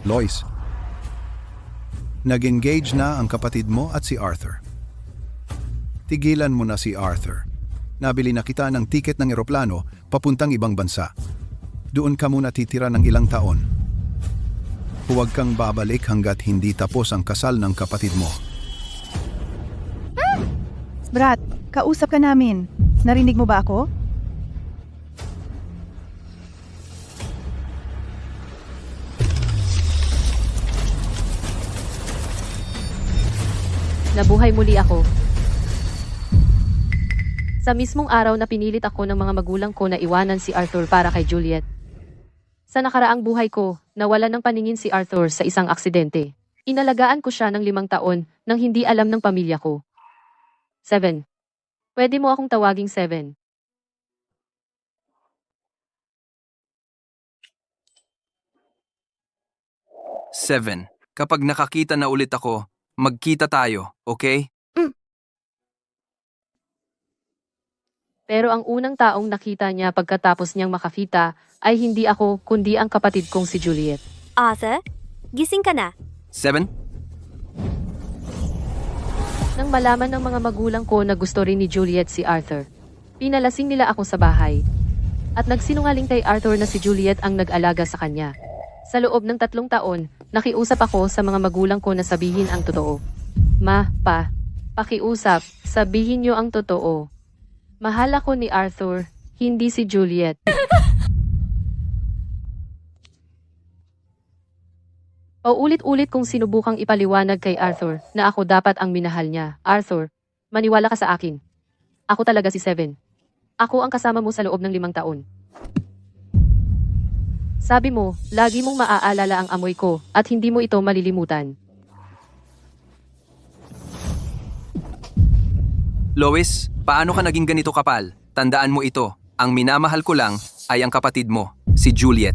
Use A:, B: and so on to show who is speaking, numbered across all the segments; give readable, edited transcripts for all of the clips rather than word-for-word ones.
A: Lois, nag-engage na ang kapatid mo at si Arthur. Tigilan mo na si Arthur. Nabili na kita ng tiket ng eroplano papuntang ibang bansa. Doon ka muna titira ng ilang taon. Huwag kang babalik hanggat hindi tapos ang kasal ng kapatid mo.
B: Brat, kausap ka namin. Narinig mo ba ako?
C: Nabuhay muli ako. Sa mismong araw na pinilit ako ng mga magulang ko na iwanan si Arthur para kay Juliet. Sa nakaraang buhay ko, nawalan ng paningin si Arthur sa isang aksidente. Inalagaan ko siya ng 5 taon nang hindi alam ng pamilya ko. 7. Pwede mo akong tawaging 7.
D: Seven. Kapag nakakita na ulit ako, magkita tayo, okay?
C: Pero ang unang taong nakita niya pagkatapos niyang makakita ay hindi ako kundi ang kapatid kong si Juliet.
E: Arthur, gising ka na.
D: 7.
C: Nang malaman ng mga magulang ko na gusto rin ni Juliet si Arthur, pinalasing nila ako sa bahay. At nagsinungaling kay Arthur na si Juliet ang nag-alaga sa kanya. Sa loob ng 3 taon, nakiusap ako sa mga magulang ko na sabihin ang totoo. Pakiusap, sabihin niyo ang totoo. Mahal ako ni Arthur, hindi si Juliet. Paulit-ulit kong sinubukang ipaliwanag kay Arthur na ako dapat ang minahal niya. Arthur, maniwala ka sa akin. Ako talaga si 7. Ako ang kasama mo sa loob ng 5 taon. Sabi mo, lagi mong maaalala ang amoy ko at hindi mo ito malilimutan.
D: Lois, paano ka naging ganito kapal? Tandaan mo ito, ang minamahal ko lang ay ang kapatid mo, si Juliet.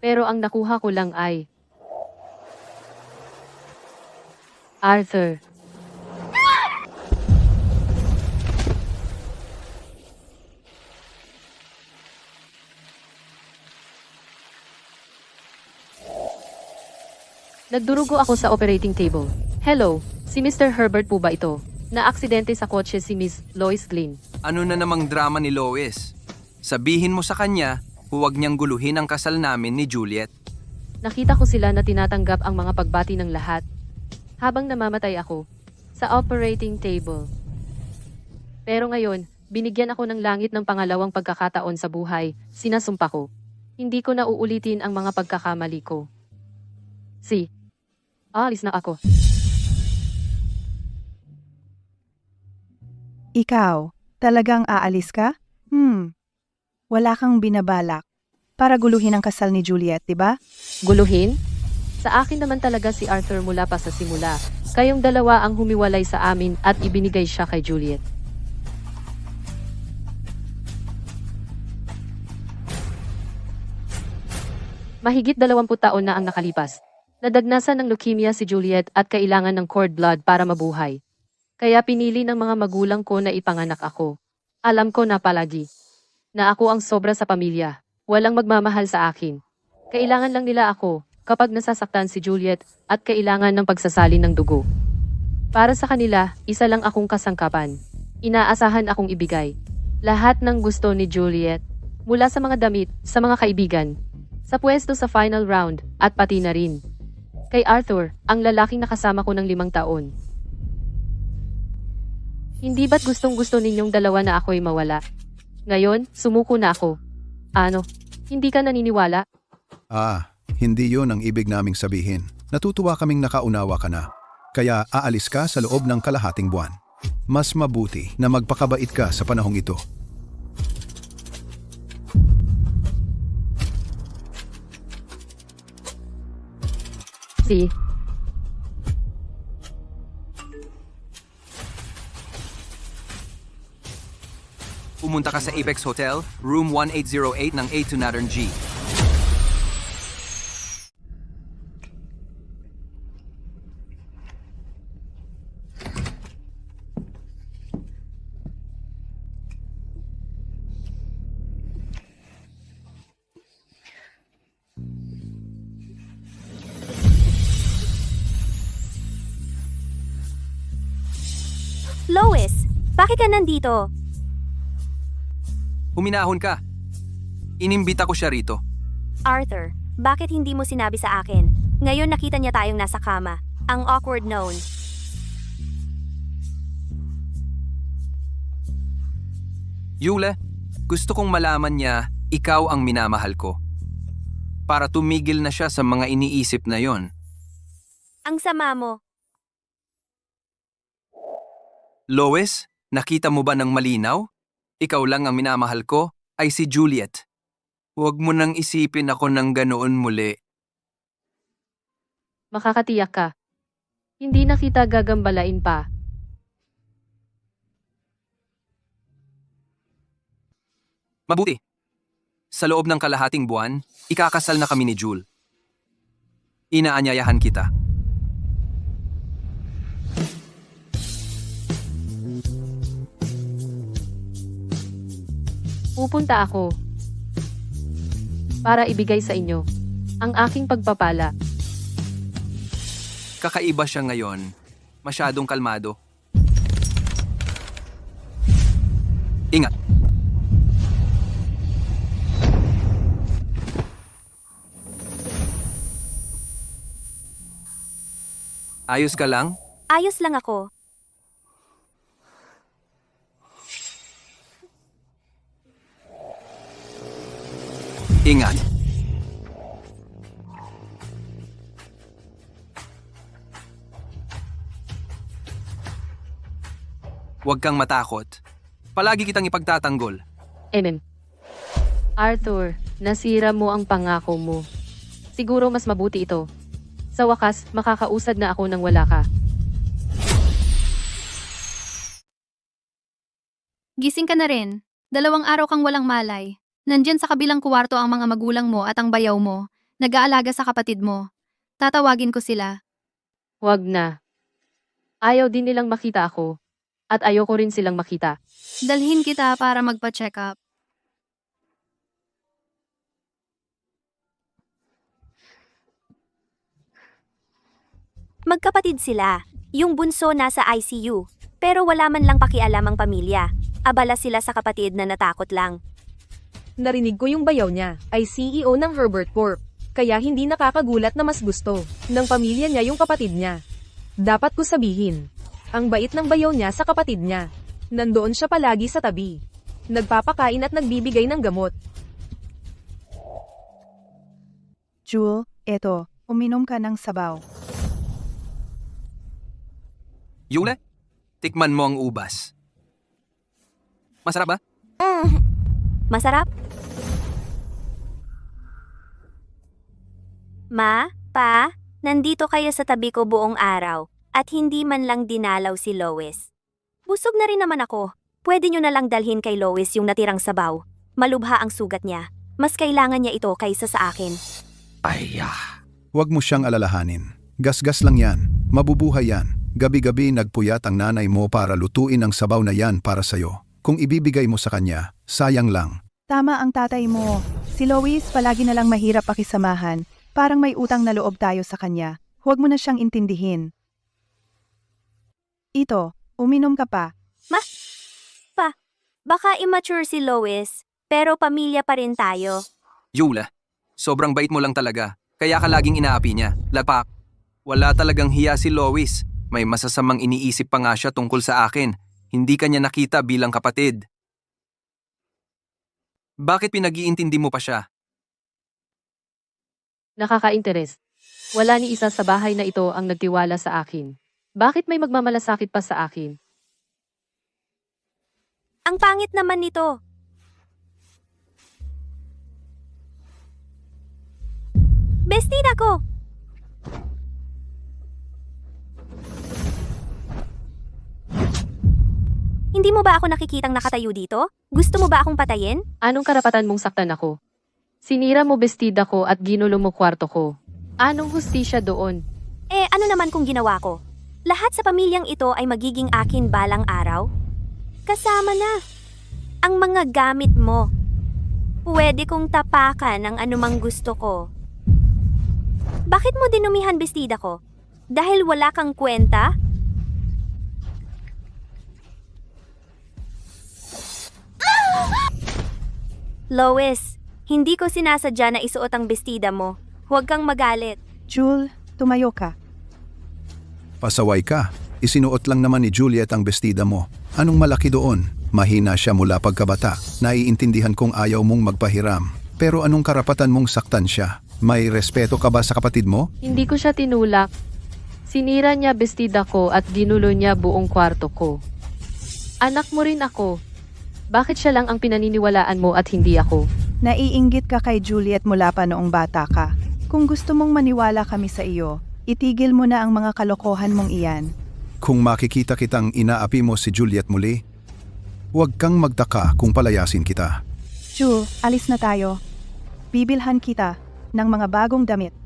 C: Pero ang nakuha ko lang ay Arthur. Nagdurugo ako sa operating table. Hello, si Mr. Herbert po ba ito? Na-aksidente sa kotse si Miss Lois Glynn.
D: Ano na namang drama ni Lois? Sabihin mo sa kanya, huwag niyang guluhin ang kasal namin ni Juliet.
C: Nakita ko sila na tinatanggap ang mga pagbati ng lahat habang namamatay ako sa operating table. Pero ngayon, binigyan ako ng langit ng pangalawang pagkakataon sa buhay, sinasumpa ko. Hindi ko na uulitin ang mga pagkakamali ko. Alis na ako.
B: Ikaw, talagang aalis ka? Wala kang binabalak para guluhin ang kasal ni Juliet, di ba?
C: Guluhin? Sa akin naman talaga si Arthur mula pa sa simula. Kayong dalawa ang humiwalay sa amin at ibinigay siya kay Juliet. Mahigit 20 taon na ang nakalipas. Nadagnasan ng leukemia si Juliet at kailangan ng cord blood para mabuhay. Kaya pinili ng mga magulang ko na ipanganak ako. Alam ko na palagi na ako ang sobra sa pamilya. Walang magmamahal sa akin. Kailangan lang nila ako kapag nasasaktan si Juliet at kailangan ng pagsasalin ng dugo. Para sa kanila, isa lang akong kasangkapan. Inaasahan akong ibigay lahat ng gusto ni Juliet, mula sa mga damit, sa mga kaibigan, sa pwesto sa final round, at pati na rin kay Arthur, ang lalaking nakasama ko ng 5 taon. Hindi ba't gustong-gusto ninyong dalawa na ako'y mawala? Ngayon, sumuko na ako. Ano? Hindi ka naniniwala?
A: Hindi yun ang ibig naming sabihin. Natutuwa kaming nakaunawa ka na. Kaya aalis ka sa loob ng kalahating buwan. Mas mabuti na magpakabait ka sa panahong ito.
D: Pumunta ka sa Apex Hotel, room 1808 ng A2 Northern G.
E: Lois, bakit ka nandito?
D: Huminahon ka. Inimbita ko siya rito.
E: Arthur, bakit hindi mo sinabi sa akin? Ngayon nakita niya tayong nasa kama. Ang awkward noon.
D: Yule, gusto kong malaman niya ikaw ang minamahal ko. Para tumigil na siya sa mga iniisip na yon.
E: Ang sama mo.
D: Lois, nakita mo ba ng malinaw? Ikaw lang ang minamahal ko ay si Juliet. Huwag mo nang isipin ako ng ganoon muli.
C: Makakatiyak ka. Hindi na kita gagambalain pa.
D: Mabuti. Sa loob ng kalahating buwan, ikakasal na kami ni Jul. Inaanyayahan kita.
C: Pupunta ako para ibigay sa inyo ang aking pagpapala.
D: Kakaiba siya ngayon. Masyadong kalmado. Ingat. Ayos ka lang?
E: Ayos lang ako.
D: Ingat. Huwag kang matakot. Palagi kitang ipagtatanggol.
C: Arthur, nasira mo ang pangako mo. Siguro mas mabuti ito. Sa wakas, makakausad na ako nang wala ka.
F: Gising ka na rin. 2 araw kang walang malay. Nandyan sa kabilang kuwarto ang mga magulang mo at ang bayaw mo. Nag-aalaga sa kapatid mo. Tatawagin ko sila.
C: Huwag na. Ayaw din nilang makita ako. At ayoko rin silang makita.
F: Dalhin kita para magpa-check up.
E: Magkapatid sila. Yung bunso nasa ICU. Pero wala man lang pakialam ang pamilya. Abala sila sa kapatid na natakot lang.
G: Narinig ko yung bayaw niya ay CEO ng Herbert Corp. Kaya hindi nakakagulat na mas gusto ng pamilya niya yung kapatid niya. Dapat ko sabihin, ang bait ng bayaw niya sa kapatid niya. Nandoon siya palagi sa tabi. Nagpapakain at nagbibigay ng gamot.
B: Jewel, eto, uminom ka ng sabaw.
D: Yule, tikman mo ang ubas. Masarap ba?
E: Masarap? Ma, Pa, nandito kayo sa tabi ko buong araw at hindi man lang dinalaw si Lois. Busog na rin naman ako. Pwede nyo na lang dalhin kay Lois yung natirang sabaw. Malubha ang sugat niya. Mas kailangan niya ito kaysa sa akin.
A: Huwag mo siyang alalahanin. Gasgas lang yan. Mabubuhay yan. Gabi-gabi nagpuyat ang nanay mo para lutuin ang sabaw na yan para sa'yo. Kung ibibigay mo sa kanya, sayang lang.
B: Tama ang tatay mo. Si Lois palagi na lang mahirap pakisamahan. Parang may utang na loob tayo sa kanya. Huwag mo na siyang intindihin. Ito, uminom ka pa.
E: Baka immature si Lois, pero pamilya pa rin tayo.
D: Yule, sobrang bait mo lang talaga. Kaya ka laging inaapi niya. Lapak. Wala talagang hiya si Lois. May masasamang iniisip pa nga siya tungkol sa akin. Hindi kanya nakita bilang kapatid. Bakit pinag-iintindi mo pa siya?
C: Nakaka-interes. Wala ni isa sa bahay na ito ang nagtiwala sa akin. Bakit may magmamalasakit pa sa akin?
E: Ang pangit naman nito. Bestida ko! Hindi mo ba ako nakikitang nakatayo dito? Gusto mo ba akong patayin?
C: Anong karapatan mong saktan ako? Sinira mo bestida ko at ginulo mo kwarto ko. Anong hustisya doon?
E: Ano naman kung ginawa ko? Lahat sa pamilyang ito ay magiging akin balang araw? Kasama na ang mga gamit mo. Pwede kong tapakan ang anumang gusto ko. Bakit mo dinumihan bestida ko? Dahil wala kang kwenta? Lois, hindi ko sinasadya na isuot ang bestida mo. Huwag kang magalit.
B: Jul, tumayo ka.
A: Pasaway ka. Isinuot lang naman ni Juliet ang bestida mo. Anong malaki doon? Mahina siya mula pagkabata. Naiintindihan kong ayaw mong magpahiram. Pero anong karapatan mong saktan siya? May respeto ka ba sa kapatid mo?
C: Hindi ko siya tinulak. Sinira niya bestida ko at ginulo niya buong kwarto ko. Anak mo rin ako. Bakit siya lang ang pinaniniwalaan mo at hindi ako?
B: Naiinggit ka kay Juliet mula pa noong bata ka. Kung gusto mong maniwala kami sa iyo, itigil mo na ang mga kalokohan mong iyan.
A: Kung makikita kitang inaapi mo si Juliet muli, huwag kang magtaka kung palayasin kita.
B: Jul, alis na tayo. Bibilhan kita ng mga bagong damit.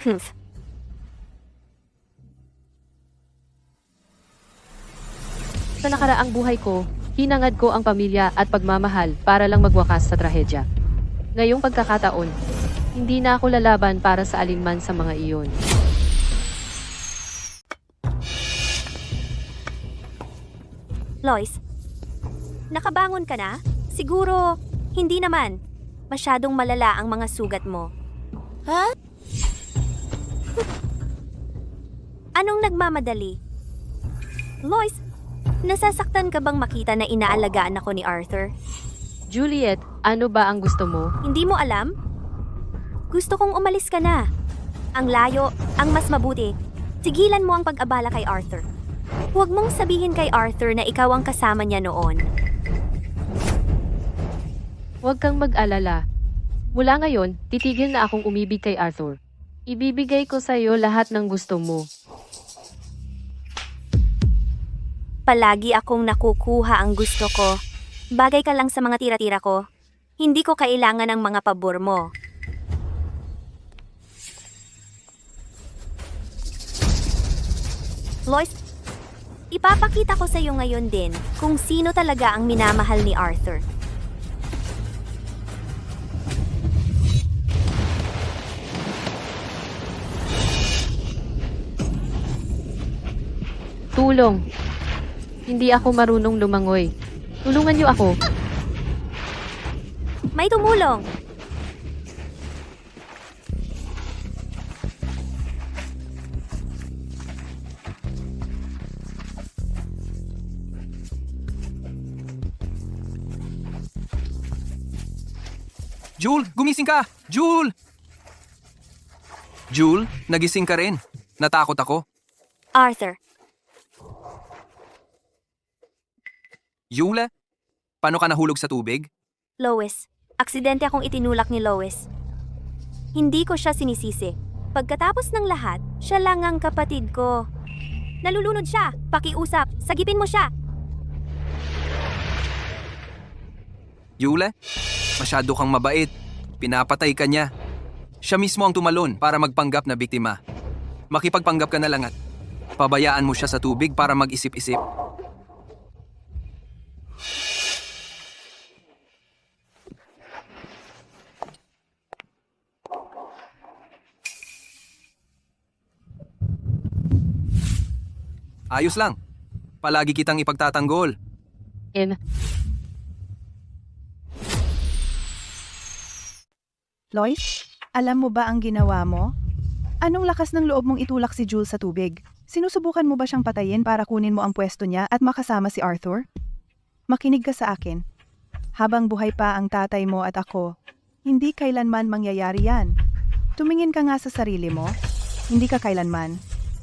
E: Humph.
C: Sa nakaraang buhay ko, hinangad ko ang pamilya at pagmamahal para lang magwakas sa trahedya. Ngayong pagkakataon, hindi na ako lalaban para sa alinman sa mga iyon.
E: Lois, nakabangon ka na? Siguro, hindi naman. Masyadong malala ang mga sugat mo. Ha? Anong nagmamadali? Lois, nasasaktan ka bang makita na inaalagaan ako ni Arthur?
C: Juliet, ano ba ang gusto mo?
E: Hindi mo alam? Gusto kong umalis ka na. Ang layo, ang mas mabuti. Sigilan mo ang pag-abala kay Arthur. Huwag mong sabihin kay Arthur na ikaw ang kasama niya noon.
C: Huwag kang mag-alala. Mula ngayon, titigil na akong umibig kay Arthur. Ibibigay ko sa iyo lahat ng gusto mo.
E: Palagi akong nakukuha ang gusto ko. Bagay ka lang sa mga tira-tira ko. Hindi ko kailangan ng mga pabor mo. Lois, ipapakita ko sa iyo ngayon din kung sino talaga ang minamahal ni Arthur.
C: Tulong. Hindi ako marunong lumangoy. Tulungan niyo ako.
E: May tumulong.
D: Jul, gumising ka! Jul! Jul, nagising ka rin. Natakot ako.
E: Arthur,
D: Yula, paano ka nahulog sa tubig?
E: Lois, aksidente akong itinulak ni Lois. Hindi ko siya sinisisi. Pagkatapos ng lahat, siya lang ang kapatid ko. Nalulunod siya. Pakiusap. Sagipin mo siya.
D: Yula, masyado kang mabait. Pinapatay ka niya. Siya mismo ang tumalon para magpanggap na biktima. Makipagpanggap ka na lang at pabayaan mo siya sa tubig para mag-isip-isip. Ayos lang. Palagi kitang ipagtatanggol.
B: Lois, alam mo ba ang ginawa mo? Anong lakas ng loob mong itulak si Jules sa tubig? Sinusubukan mo ba siyang patayin para kunin mo ang pwesto niya at makasama si Arthur? Makinig ka sa akin. Habang buhay pa ang tatay mo at ako, hindi kailanman mangyayari yan. Tumingin ka nga sa sarili mo. Hindi ka kailanman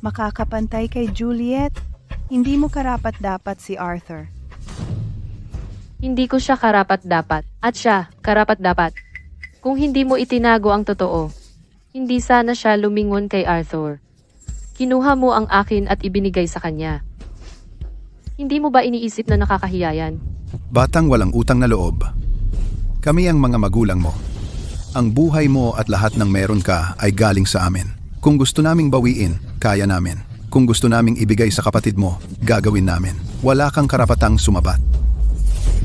B: makakapantay kay Juliet. Hindi mo karapat-dapat si Arthur.
C: Hindi ko siya karapat-dapat. At siya, karapat-dapat. Kung hindi mo itinago ang totoo, hindi sana siya lumingon kay Arthur. Kinuha mo ang akin at ibinigay sa kanya. Hindi mo ba iniisip na nakakahiya yan?
A: Batang walang utang na loob. Kami ang mga magulang mo. Ang buhay mo at lahat ng meron ka ay galing sa amin. Kung gusto naming bawiin, kaya namin. Kung gusto naming ibigay sa kapatid mo, gagawin namin. Wala kang karapatang sumabat.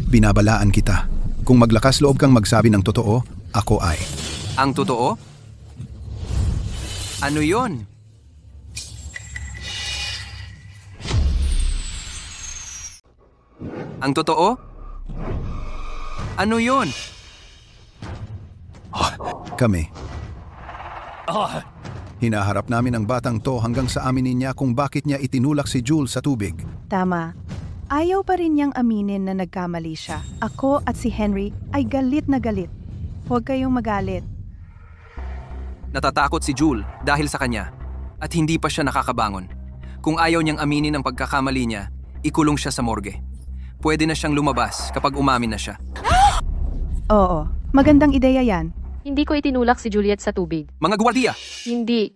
A: Binabalaan kita. Kung maglakas loob kang magsabi ng totoo, ako ay.
D: Ang totoo? Ano yon? Ang totoo? Ano yon?
A: Kami. Hinaharap namin ang batang to hanggang sa aminin niya kung bakit niya itinulak si Jules sa tubig.
B: Tama. Ayaw pa rin niyang aminin na nagkamali siya. Ako at si Henry ay galit na galit. Huwag kayong magalit.
D: Natatakot si Jules dahil sa kanya at hindi pa siya nakakabangon. Kung ayaw niyang aminin ang pagkakamali niya, ikulong siya sa morgue. Pwede na siyang lumabas kapag umamin na siya.
B: Oo, magandang ideya yan.
C: Hindi ko itinulak si Juliet sa tubig.
D: Mga gwardiya!
C: Hindi.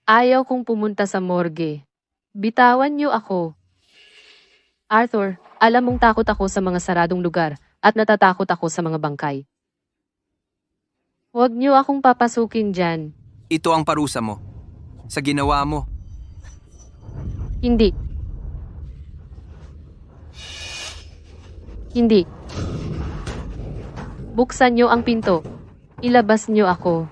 C: Ayaw kong pumunta sa morgue. Bitawan niyo ako. Arthur, alam mong takot ako sa mga saradong lugar at natatakot ako sa mga bangkay. Huwag niyo akong papasukin dyan.
D: Ito ang parusa mo. Sa ginawa mo.
C: Hindi. Hindi. Buksan niyo ang pinto. Ilabas niyo ako.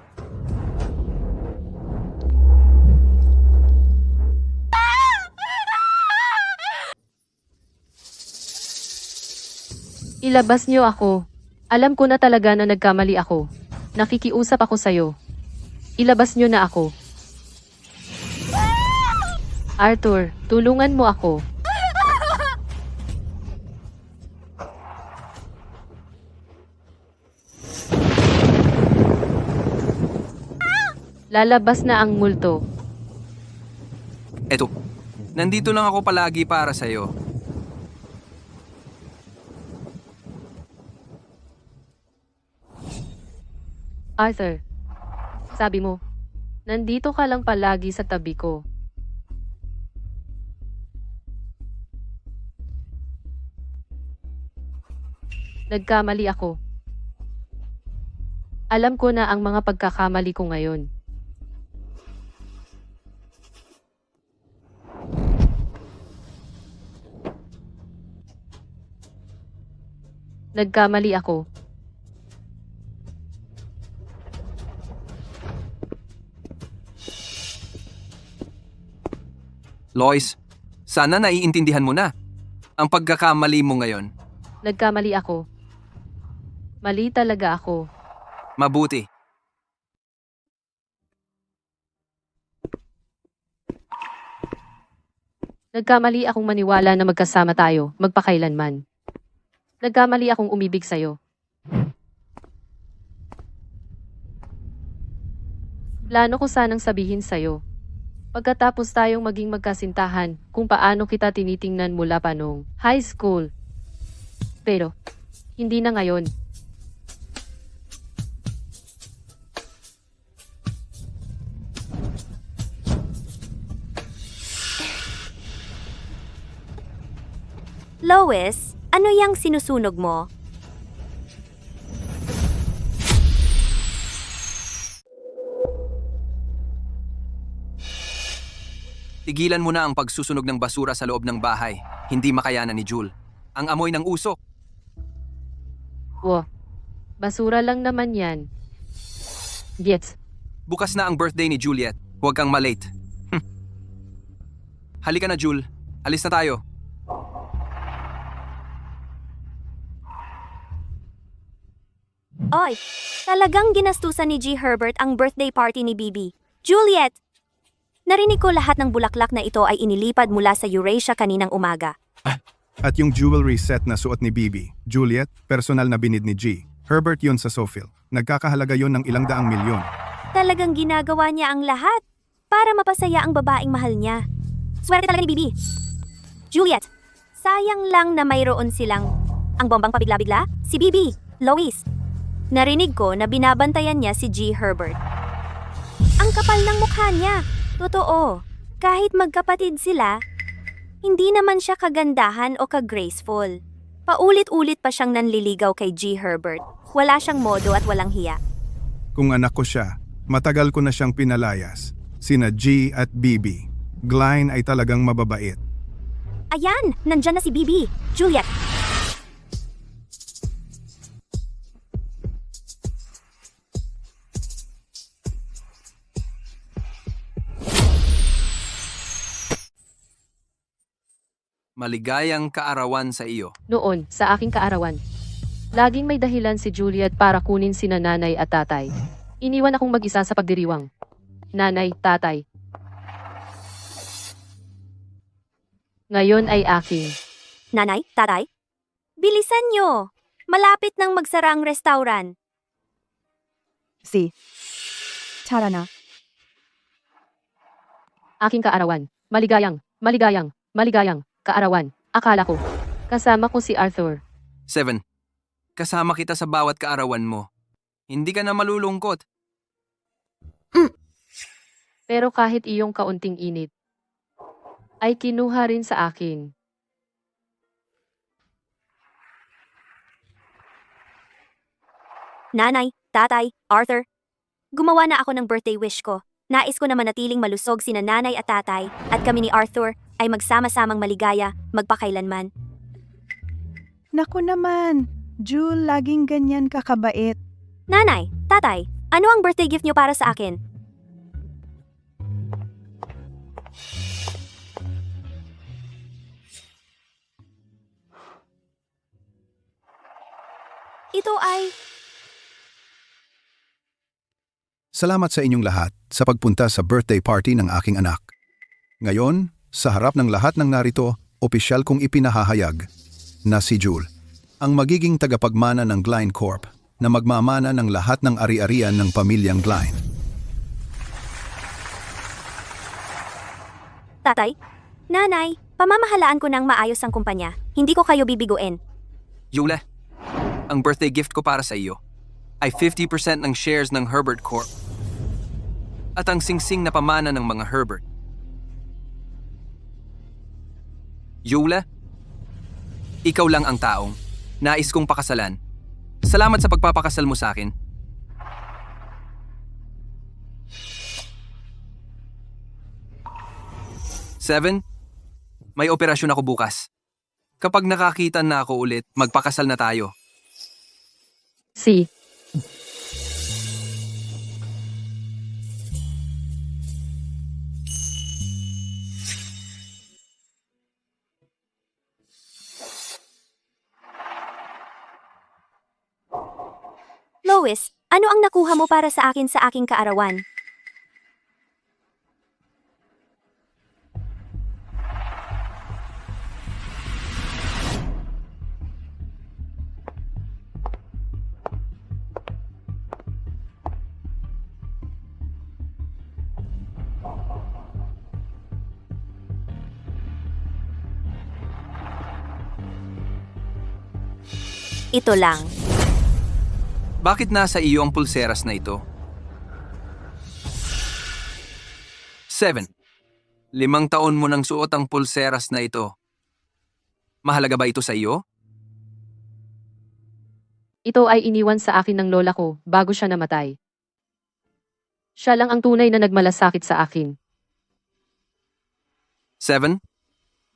C: Ilabas niyo ako. Alam ko na talaga na nagkamali ako. Nakikiusap ako sa'yo. Ilabas niyo na ako. Arthur, tulungan mo ako. Lalabas na ang multo.
D: Eto, nandito lang ako palagi para sa'yo.
C: Arthur, sabi mo, nandito ka lang palagi sa tabi ko. Nagkamali ako. Alam ko na ang mga pagkakamali ko ngayon. Nagkamali ako.
D: Lois, sana naiintindihan mo na ang pagkakamali mo ngayon.
C: Nagkamali ako. Mali talaga ako.
D: Mabuti.
C: Nagkamali akong maniwala na magkasama tayo, magpakailanman. Nagkamali akong umibig sa'yo. Plano ko sanang sabihin sa'yo. Pagkatapos tayong maging magkasintahan, kung paano kita tinitingnan mula pa nung high school. Pero, hindi na ngayon.
E: Lois, ano yang sinusunog mo?
D: Tigilan mo na ang pagsusunog ng basura sa loob ng bahay. Hindi makayanan ni Jules. Ang amoy ng usok.
C: Basura lang naman yan. Gets.
D: Bukas na ang birthday ni Juliet. Huwag kang malate. Halika na, Jules. Alis na tayo.
E: Oy, talagang ginastusan ni G. Herbert ang birthday party ni Bibi. Juliet! Narinig ko lahat ng bulaklak na ito ay inilipad mula sa Eurasia kaninang umaga.
A: At yung jewelry set na suot ni Bibi, Juliet, personal na binid ni G. Herbert yun sa Sophil. Nagkakahalaga yun ng ilang daang milyon.
E: Talagang ginagawa niya ang lahat para mapasaya ang babaeng mahal niya. Swerte talaga ni Bibi. Juliet, sayang lang na mayroon silang ang bombang pabigla-bigla, si Bibi, Lois. Narinig ko na binabantayan niya si G. Herbert. Ang kapal ng mukha niya. Totoo. Kahit magkapatid sila, hindi naman siya kagandahan o ka-graceful. Paulit-ulit pa siyang nanliligaw kay G. Herbert. Wala siyang modo at walang hiya.
A: Kung anak ko siya, matagal ko na siyang pinalayas. Sina G at Bibi. Glyne ay talagang mababait.
E: Ayan, nandyan na si Bibi. Juliet,
D: Maligayang kaarawan sa iyo.
C: Noon, sa aking kaarawan. Laging may dahilan si Juliet para kunin sina nanay at tatay. Iniwan akong mag-isa sa pagdiriwang. Nanay, tatay. Ngayon ay aking.
E: Nanay, tatay? Bilisan nyo! Malapit nang magsara ang restaurant.
B: Si. Tara na.
C: Aking kaarawan. Maligayang kaarawan. Akala ko. Kasama ko si Arthur.
D: 7. Kasama kita sa bawat kaarawan mo. Hindi ka na malulungkot.
C: Pero kahit iyong kaunting init, ay kinuha rin sa akin.
E: Nanay, tatay, Arthur. Gumawa na ako ng birthday wish ko. Nais ko na manatiling malusog sina nanay at tatay at kami ni Arthur ay magsama-samang maligaya magpakailanman.
B: Naku naman, Jul, laging ganyan kakabait.
E: Nanay, tatay, ano ang birthday gift niyo para sa akin? Ito ay...
A: Salamat sa inyong lahat sa pagpunta sa birthday party ng aking anak. Ngayon, sa harap ng lahat ng narito, opisyal kong ipinahahayag na si Jul, ang magiging tagapagmana ng Gline Corp na magmamana ng lahat ng ari-arian ng pamilyang Gline.
E: Tatay, nanay, pamamahalaan ko ng maayos ang kumpanya. Hindi ko kayo bibiguin.
D: Yule, ang birthday gift ko para sa iyo ay 50% ng shares ng Herbert Corp. At ang singsing na pamana ng mga Herbert. Yule, ikaw lang ang taong nais kong pakasalan. Salamat sa pagpapakasal mo sa akin. Seven, may operasyon ako bukas. Kapag nakakita na ako ulit, magpakasal na tayo.
C: Si.
E: Lois, ano ang nakuha mo para sa akin sa aking kaarawan? Ito lang.
D: Bakit nasa iyo ang pulseras na ito? 7. 5 taon mo nang suot ang pulseras na ito. Mahalaga ba ito sa iyo?
C: Ito ay iniwan sa akin ng lola ko bago siya namatay. Siya lang ang tunay na nagmalasakit sa akin.
D: 7.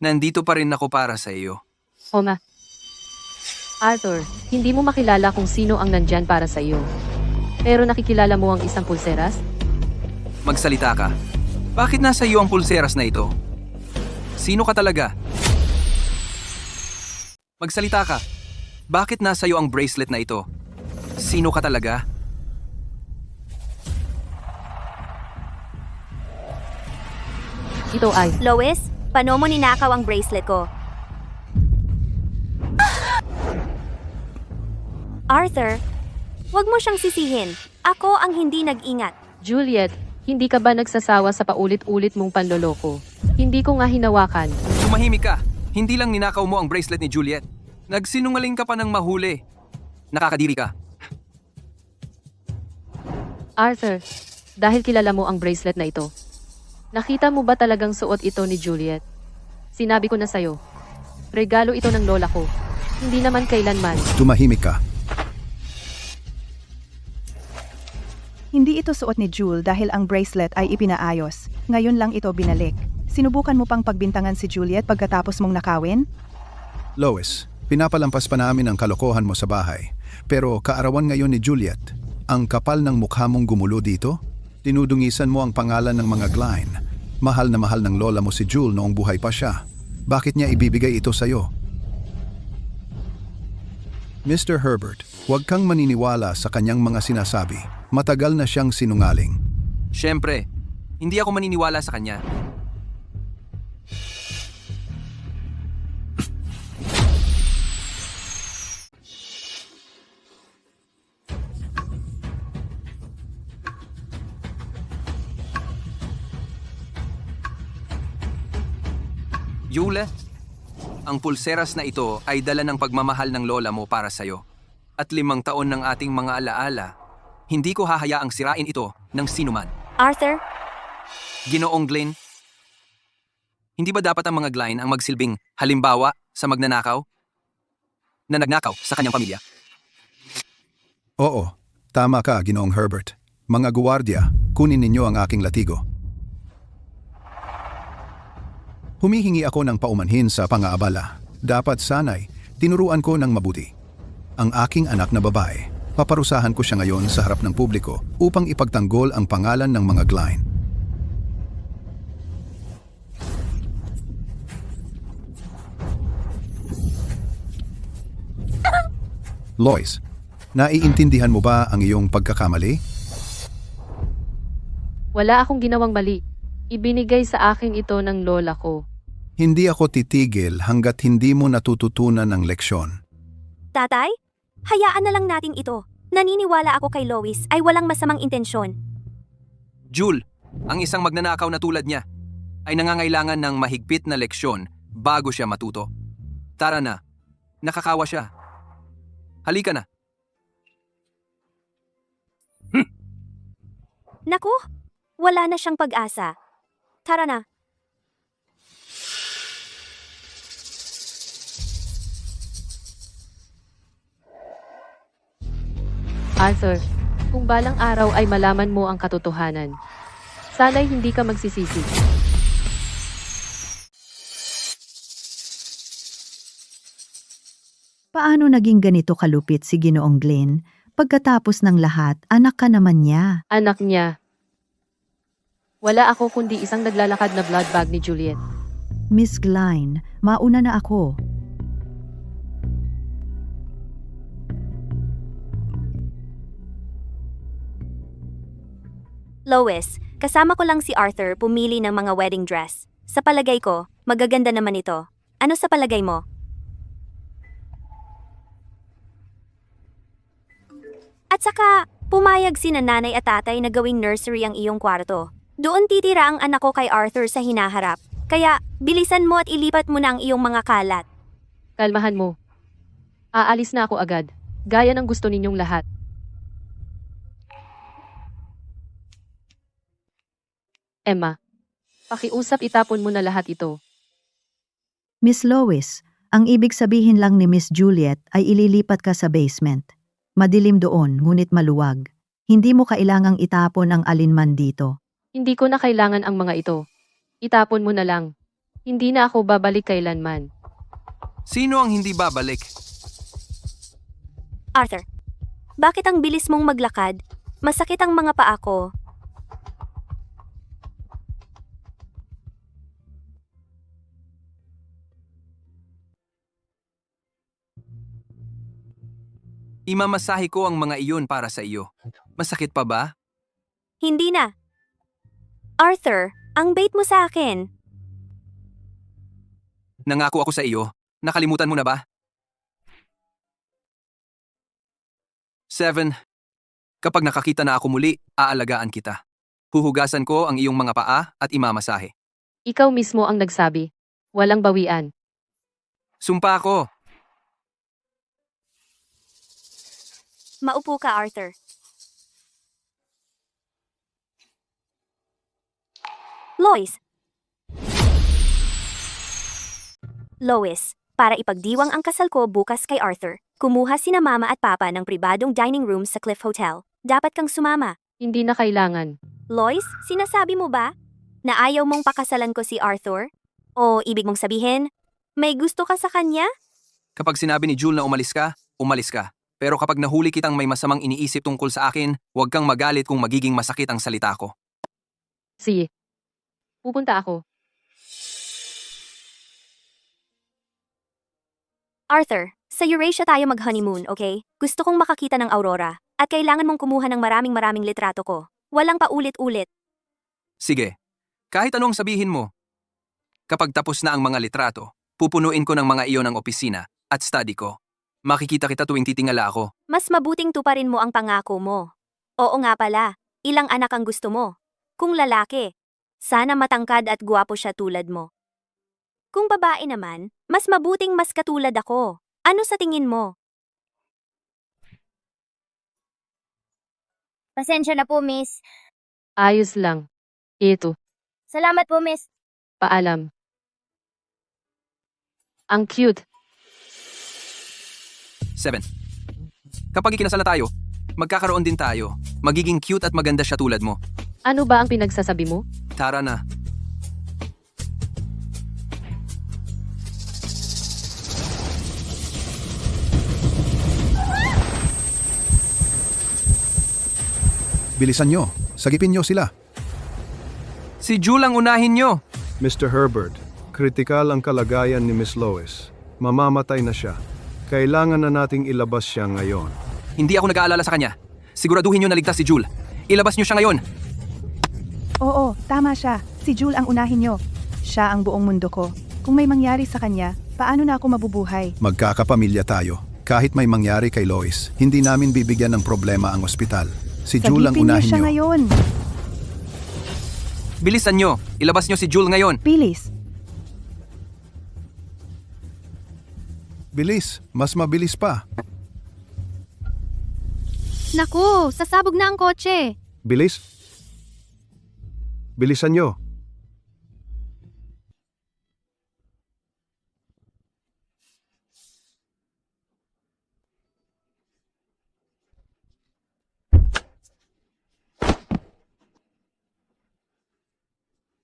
D: Nandito pa rin ako para sa iyo.
C: Oma. Arthur, hindi mo makilala kung sino ang nandyan para sa iyo. Pero nakikilala mo ang isang pulseras?
D: Magsalita ka. Bakit nasa iyo ang pulseras na ito? Sino ka talaga? Magsalita ka. Bakit nasa iyo ang bracelet na ito? Sino ka talaga?
C: Ito ay,
E: Lois, paano mo ninakaw ang bracelet ko? Arthur, wag mo siyang sisihin. Ako ang hindi nag-ingat.
C: Juliet, hindi ka ba nagsasawa sa paulit-ulit mong panloloko? Hindi ko nga hinawakan.
D: Tumahimik ka. Hindi lang ninakaw mo ang bracelet ni Juliet. Nagsinungaling ka pa ng mahuli. Nakakadiri ka.
C: Arthur, dahil kilala mo ang bracelet na ito, nakita mo ba talagang suot ito ni Juliet? Sinabi ko na sa'yo, regalo ito ng lola ko. Hindi naman kailanman.
A: Tumahimik ka.
B: Hindi ito suot ni Jul dahil ang bracelet ay ipinaayos. Ngayon lang ito binalik. Sinubukan mo pang pagbintangan si Juliet pagkatapos mong nakawin?
A: Lois, pinapalampas pa namin ang kalokohan mo sa bahay. Pero kaarawan ngayon ni Juliet, ang kapal ng mukha mong gumulo dito? Tinudungisan mo ang pangalan ng mga Gline. Mahal na mahal ng lola mo si Jul noong buhay pa siya. Bakit niya ibibigay ito sa'yo? Mr. Herbert, huwag kang maniniwala sa kanyang mga sinasabi. Matagal na siyang sinungaling.
D: Siyempre, hindi ako maniniwala sa kanya. Yule, ang pulseras na ito ay dala ng pagmamahal ng lola mo para sa'yo. At 5 taon ng ating mga alaala, hindi ko hahayaang sirain ito ng sinuman.
E: Arthur,
D: Ginoong Glenn, hindi ba dapat ang mga Glenn ang magsilbing halimbawa sa magnanakaw? Na nagnakaw sa kanyang pamilya?
A: Oo, tama ka, Ginoong Herbert. Mga guwardiya, kunin ninyo ang aking latigo. Humihingi ako ng paumanhin sa pangaabala. Dapat sanay, tinuruan ko ng mabuti. Ang aking anak na babae, paparusahan ko siya ngayon sa harap ng publiko upang ipagtanggol ang pangalan ng mga Glein. Lois, naiintindihan mo ba ang iyong pagkakamali?
C: Wala akong ginawang mali. Ibinigay sa akin ito ng lola ko.
A: Hindi ako titigil hanggat hindi mo natututunan ng leksyon.
E: tatay? Hayaan na lang natin ito. Naniniwala ako kay Lois ay walang masamang intensyon.
D: Jule, ang isang magnanakaw na tulad niya ay nangangailangan ng mahigpit na leksyon bago siya matuto. Tara na, nakakawa siya. Halika na.
E: Naku, wala na siyang pag-asa. Tara na.
C: Arthur, kung balang araw ay malaman mo ang katotohanan, sana'y hindi ka magsisisi.
H: Paano naging ganito kalupit si Ginoong Glenn? Pagkatapos ng lahat, anak ka naman niya.
C: Anak niya. Wala ako kundi isang naglalakad na blood bag ni Juliet.
H: Miss Glein, mauna na ako.
E: Lois, kasama ko lang si Arthur pumili ng mga wedding dress. Sa palagay ko, magaganda naman ito. Ano sa palagay mo? At saka, pumayag sina nanay at tatay na gawing nursery ang iyong kwarto. Doon titira ang anak ko kay Arthur sa hinaharap. Kaya, bilisan mo at ilipat mo na ang iyong mga kalat.
C: Kalmahan mo. Aalis na ako agad. Gaya ng gusto ninyong lahat. Emma, pakiusap itapon mo na lahat ito.
H: Miss Lois, ang ibig sabihin lang ni Miss Juliet ay ililipat ka sa basement. Madilim doon, ngunit maluwag. Hindi mo kailangang itapon ang alinman dito.
C: Hindi ko na kailangan ang mga ito. Itapon mo na lang. Hindi na ako babalik kailanman.
D: Sino ang hindi babalik?
E: Arthur, bakit ang bilis mong maglakad? Masakit ang mga paa ko.
D: Imamasahe ko ang mga iyon para sa iyo. Masakit pa ba?
E: Hindi na. Arthur, ang bait mo sa akin.
D: Nangako ako sa iyo. Nakalimutan mo na ba? 7. Kapag nakakita na ako muli, aalagaan kita. Huhugasan ko ang iyong mga paa at imamasahe.
C: Ikaw mismo ang nagsabi. Walang bawian.
D: Sumpa ko.
E: Maupo ka, Arthur. Lois. Lois, para ipagdiwang ang kasal ko bukas kay Arthur, kumuha sina mama at papa ng pribadong dining room sa Cliff Hotel. Dapat kang sumama.
C: Hindi na kailangan.
E: Lois, sinasabi mo ba na ayaw mong pakasalan ko si Arthur? O ibig mong sabihin, may gusto ka sa kanya?
D: Kapag sinabi ni Jule na umalis ka, umalis ka. Pero kapag nahuli kitang may masamang iniisip tungkol sa akin, huwag kang magalit kung magiging masakit ang salita ko.
C: Sige. Pupunta ako.
E: Arthur, sa Eurasia tayo mag-honeymoon, okay? Gusto kong makakita ng aurora. At kailangan mong kumuha ng maraming litrato ko. Walang paulit-ulit.
D: Sige, kahit anong sabihin mo. Kapag tapos na ang mga litrato, pupunuin ko ng mga iyon ang opisina at study ko. Makikita kita tuwing titingala ako.
E: Mas mabuting tuparin mo ang pangako mo. Oo nga pala, ilang anak ang gusto mo? Kung lalaki, sana matangkad at guwapo siya tulad mo. Kung babae naman, mas mabuting mas katulad ako. Ano sa tingin mo?
I: Pasensya na po, miss.
C: Ayos lang. Ito,
I: Salamat po, miss.
C: paalam. Ang cute.
D: 7. Kapag ikinasal na tayo, magkakaroon din tayo. Magiging cute at maganda siya tulad mo.
C: Ano ba ang pinagsasabi mo?
D: Tara na.
A: Bilisan nyo. Sagipin nyo sila.
D: Si Jule ang unahin nyo.
J: Mr. Herbert, kritikal ang kalagayan ni Miss Lois. Mamamatay na siya. Kailangan na nating ilabas siya ngayon.
D: Hindi ako nag-aalala sa kanya. Siguraduhin nyo na ligtas si Jule. Ilabas nyo siya ngayon.
B: Oo, tama siya. Si Jule ang unahin nyo. Siya ang buong mundo ko. Kung may mangyari sa kanya, paano na ako mabubuhay?
A: Magkakapamilya tayo. Kahit may mangyari kay Lois, hindi namin bibigyan ng problema ang ospital. Si Jule ang
B: Sagipin niyo
A: unahin
B: siya
A: nyo.
B: ngayon.
D: Bilisan nyo. Ilabas nyo si Jule ngayon.
B: Bilis.
A: Bilis. Mas mabilis pa.
F: Naku, sasabog na ang kotse.
J: Bilis? Bilisan nyo.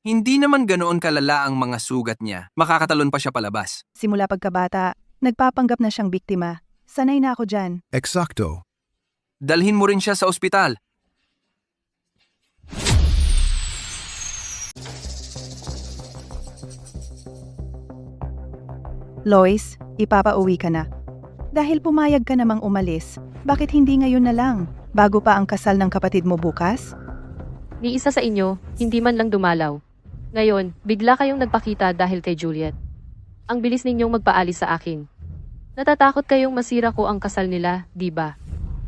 D: Hindi naman ganoon kalala ang mga sugat niya. Makakatalon pa siya palabas.
B: Simula pagkabata, nagpapanggap na siyang biktima. Sanay na ako dyan.
A: Eksakto.
D: Dalhin mo rin siya sa ospital.
B: Lois, ipapauwi ka na. Dahil pumayag ka namang umalis, bakit hindi ngayon na lang, bago pa ang kasal ng kapatid mo bukas?
C: Ni isa sa inyo, hindi man lang dumalaw. Ngayon, bigla kayong nagpakita dahil kay Juliet. Ang bilis ninyong magpaalis sa akin. Natatakot kayong masira ko ang kasal nila, di ba?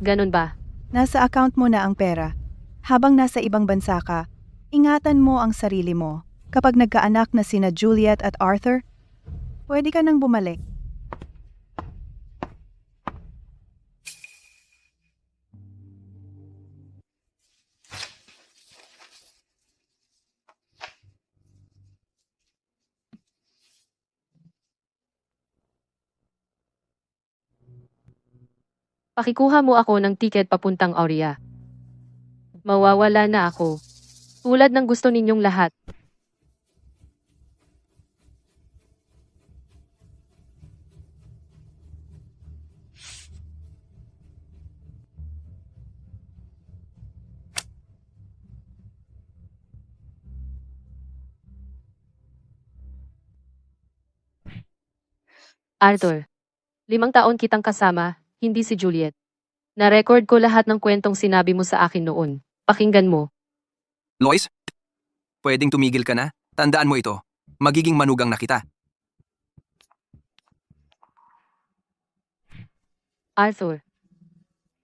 C: Ganon ba?
B: Nasa account mo na ang pera. Habang nasa ibang bansa ka, ingatan mo ang sarili mo. Kapag nagkaanak na sina Juliet at Arthur, pwede ka nang bumalik.
C: Pakikuha mo ako ng tiket papuntang Aurea. Mawawala na ako. Tulad ng gusto ninyong lahat. Arthur, 5 taon kitang kasama, hindi si Juliet. Na-record ko lahat ng kwentong sinabi mo sa akin noon. Pakinggan mo.
D: Lois, pwedeng tumigil ka na? Tandaan mo ito. Magiging manugang na kita.
C: Arthur,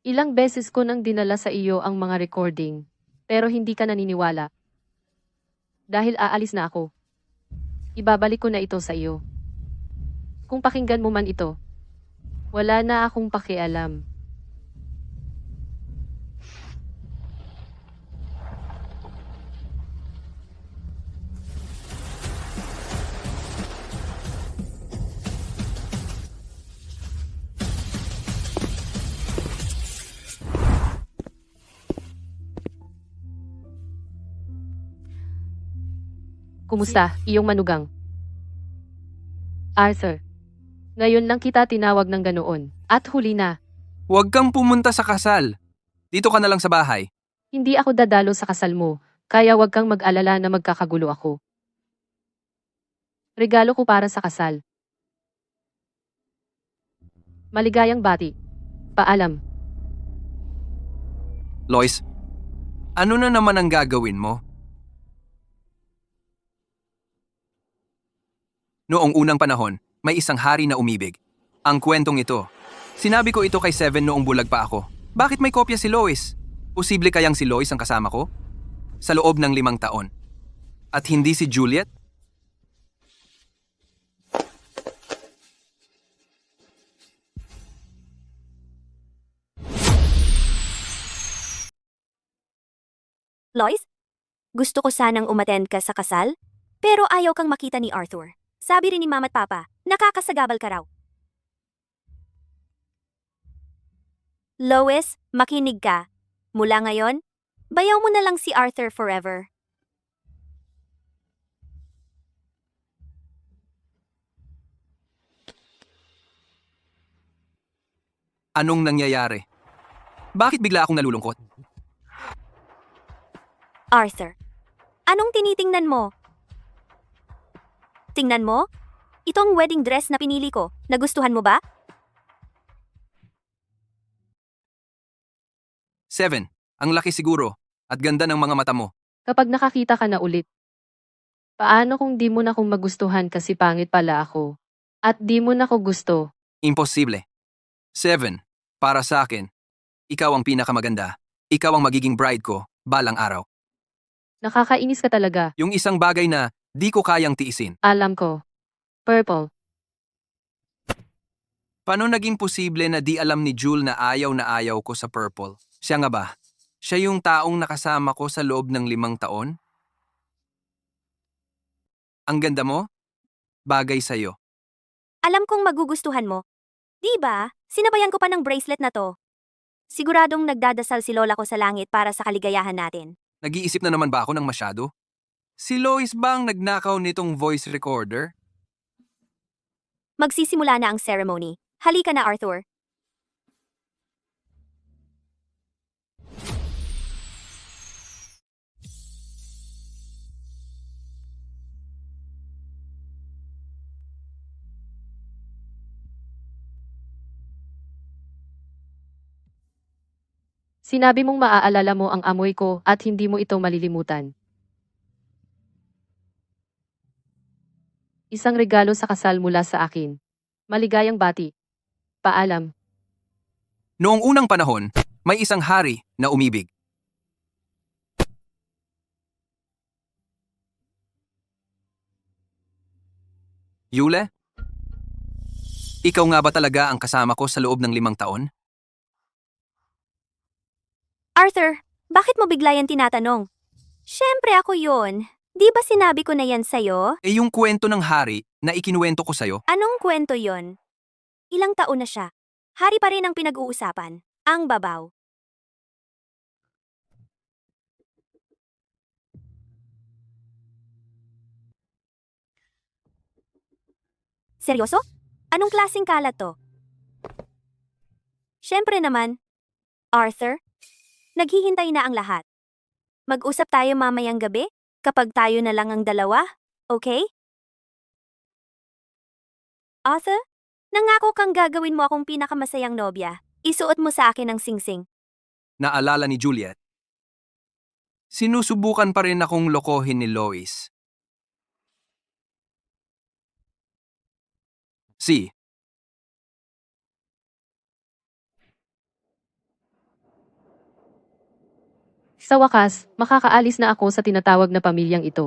C: ilang beses ko nang dinala sa iyo ang mga recording, pero hindi ka naniniwala. Dahil aalis na ako. Ibabalik ko na ito sa iyo. Kung pakinggan mo man ito, wala na akong pakialam. Kumusta, iyong manugang? Arthur, ngayon lang kita tinawag ng ganoon, at huli na.
D: Huwag kang pumunta sa kasal. Dito ka na lang sa bahay.
C: Hindi ako dadalo sa kasal mo, kaya wag kang mag-alala na magkakagulo ako. Regalo ko para sa kasal. Maligayang bati. Paalam.
D: Lois, ano na naman ang gagawin mo? Noong unang panahon, may isang hari na umibig. Ang kwentong ito. Sinabi ko ito kay Seven noong bulag pa ako. Bakit may kopya si Lois? Posible kayang si Lois ang kasama ko? Sa loob ng 5 taon. At hindi si Juliet?
E: Lois, gusto ko sanang umattend ka sa kasal, pero ayaw kang makita ni Arthur. Sabi rin ni Mama at Papa, nakakasagabal ka raw. Lois, makinig ka. Mula ngayon, bayaw mo na lang si Arthur forever.
D: Anong nangyayari? Bakit bigla akong nalulungkot?
E: Arthur, anong tinitingnan mo? Tingnan mo? Itong wedding dress na pinili ko, nagustuhan mo ba?
D: Seven, ang laki siguro, at ganda ng mga mata mo.
C: Kapag nakakita ka na ulit. Paano kung di mo na kung magustuhan kasi pangit pala ako? At di mo na ko gusto?
D: Imposible. Seven, para sa akin, ikaw ang pinakamaganda. Ikaw ang magiging bride ko, balang araw.
C: Nakakainis ka talaga.
D: Yung isang bagay na di ko kayang tiisin.
C: Alam ko. Purple.
D: Paano naging posible na di alam ni Jule na ayaw ko sa purple? Siya nga ba? Siya yung taong nakasama ko sa loob ng 5 taon? Ang ganda mo? Bagay sa'yo.
E: Alam kong magugustuhan mo. Di ba? Sinabayan ko pa ng bracelet na to. Siguradong nagdadasal si Lola ko sa langit para sa kaligayahan natin.
D: Nag-iisip na naman ba ako ng masyado? Si Lois ba ang nagnakaw nitong voice recorder?
E: Magsisimula na ang ceremony. Halika na, Arthur.
C: Sinabi mong maaalala mo ang amoy ko at hindi mo ito malilimutan. Isang regalo sa kasal mula sa akin. Maligayang bati. Paalam.
D: Noong unang panahon, may isang hari na umibig. Yule? Ikaw nga ba talaga ang kasama ko sa loob ng 5 taon?
E: Arthur, bakit mo bigla yan tinatanong? Siyempre ako yun. Di ba sinabi ko na yan sa'yo?
D: Eh yung kwento ng hari na ikinuwento ko sa'yo,
E: Anong kwento yon? Ilang taon na siya. Hari pa rin ang pinag-uusapan. Ang babaw. Seryoso? Anong klaseng kalat to? Siyempre naman. Arthur, naghihintay na ang lahat. Mag-usap tayo mamayang gabi, kapag tayo na lang ang dalawa, okay? Arthur, nangako kang gagawin mo akong pinakamasayang nobya. Isuot mo sa akin ang singsing.
D: naalala ni Juliet. Sinusubukan pa rin akong lokohin ni Lois. Si,
C: Sa wakas, makakaalis na ako sa tinatawag na pamilyang ito.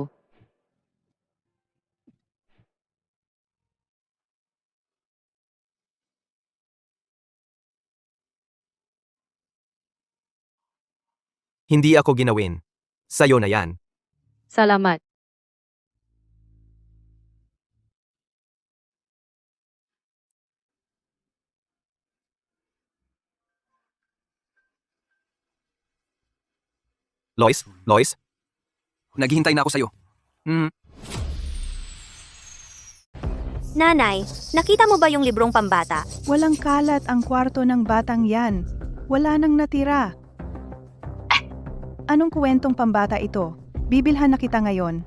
K: Hindi ako ginawin. Sa'yo na yan.
C: Salamat.
K: Lois? Lois?
D: naghihintay na ako sa'yo.
E: Nanay, nakita mo ba yung librong pambata?
B: Walang kalat ang kwarto ng batang yan. Wala nang natira. Anong kwentong pambata ito? Bibilhan na kita ngayon.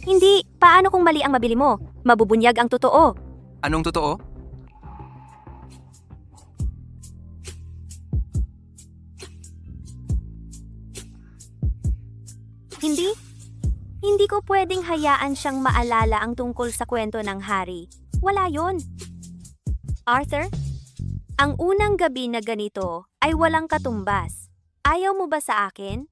E: Hindi, paano kung mali ang mabili mo? Mabubunyag ang totoo.
D: Anong totoo?
E: Hindi? Hindi ko pwedeng hayaan siyang maalala ang tungkol sa kwento ng hari. Wala yon. Arthur, ang unang gabi na ganito ay walang katumbas. Ayaw mo ba sa akin?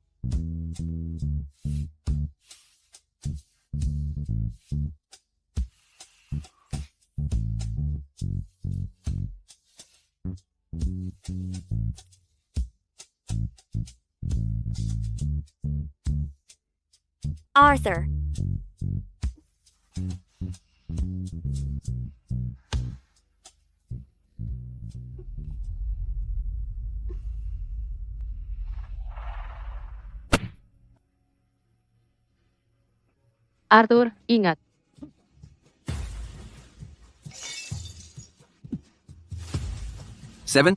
E: Arthur.
C: Arthur, ingat.
D: Seven?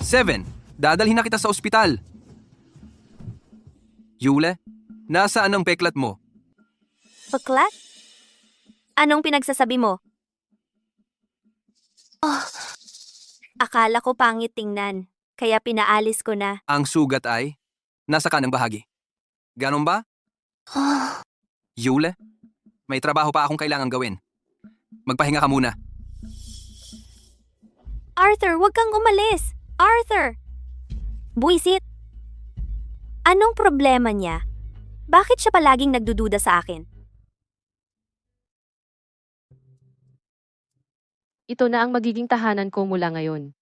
D: Seven, dadalhin na kita sa ospital. Yule, nasaan ang peklat mo?
E: Baklat? Anong pinagsasabi mo? Oh, akala ko pangit tingnan, kaya pinaalis ko na.
D: Ang sugat ay nasa kanang bahagi. Ganon ba? Yule, may trabaho pa akong kailangan gawin. Magpahinga ka muna.
E: Arthur, wag kang umalis! Arthur! Buisit! Anong problema niya? Bakit siya palaging nagdududa sa akin?
C: Ito na ang magiging tahanan ko mula ngayon.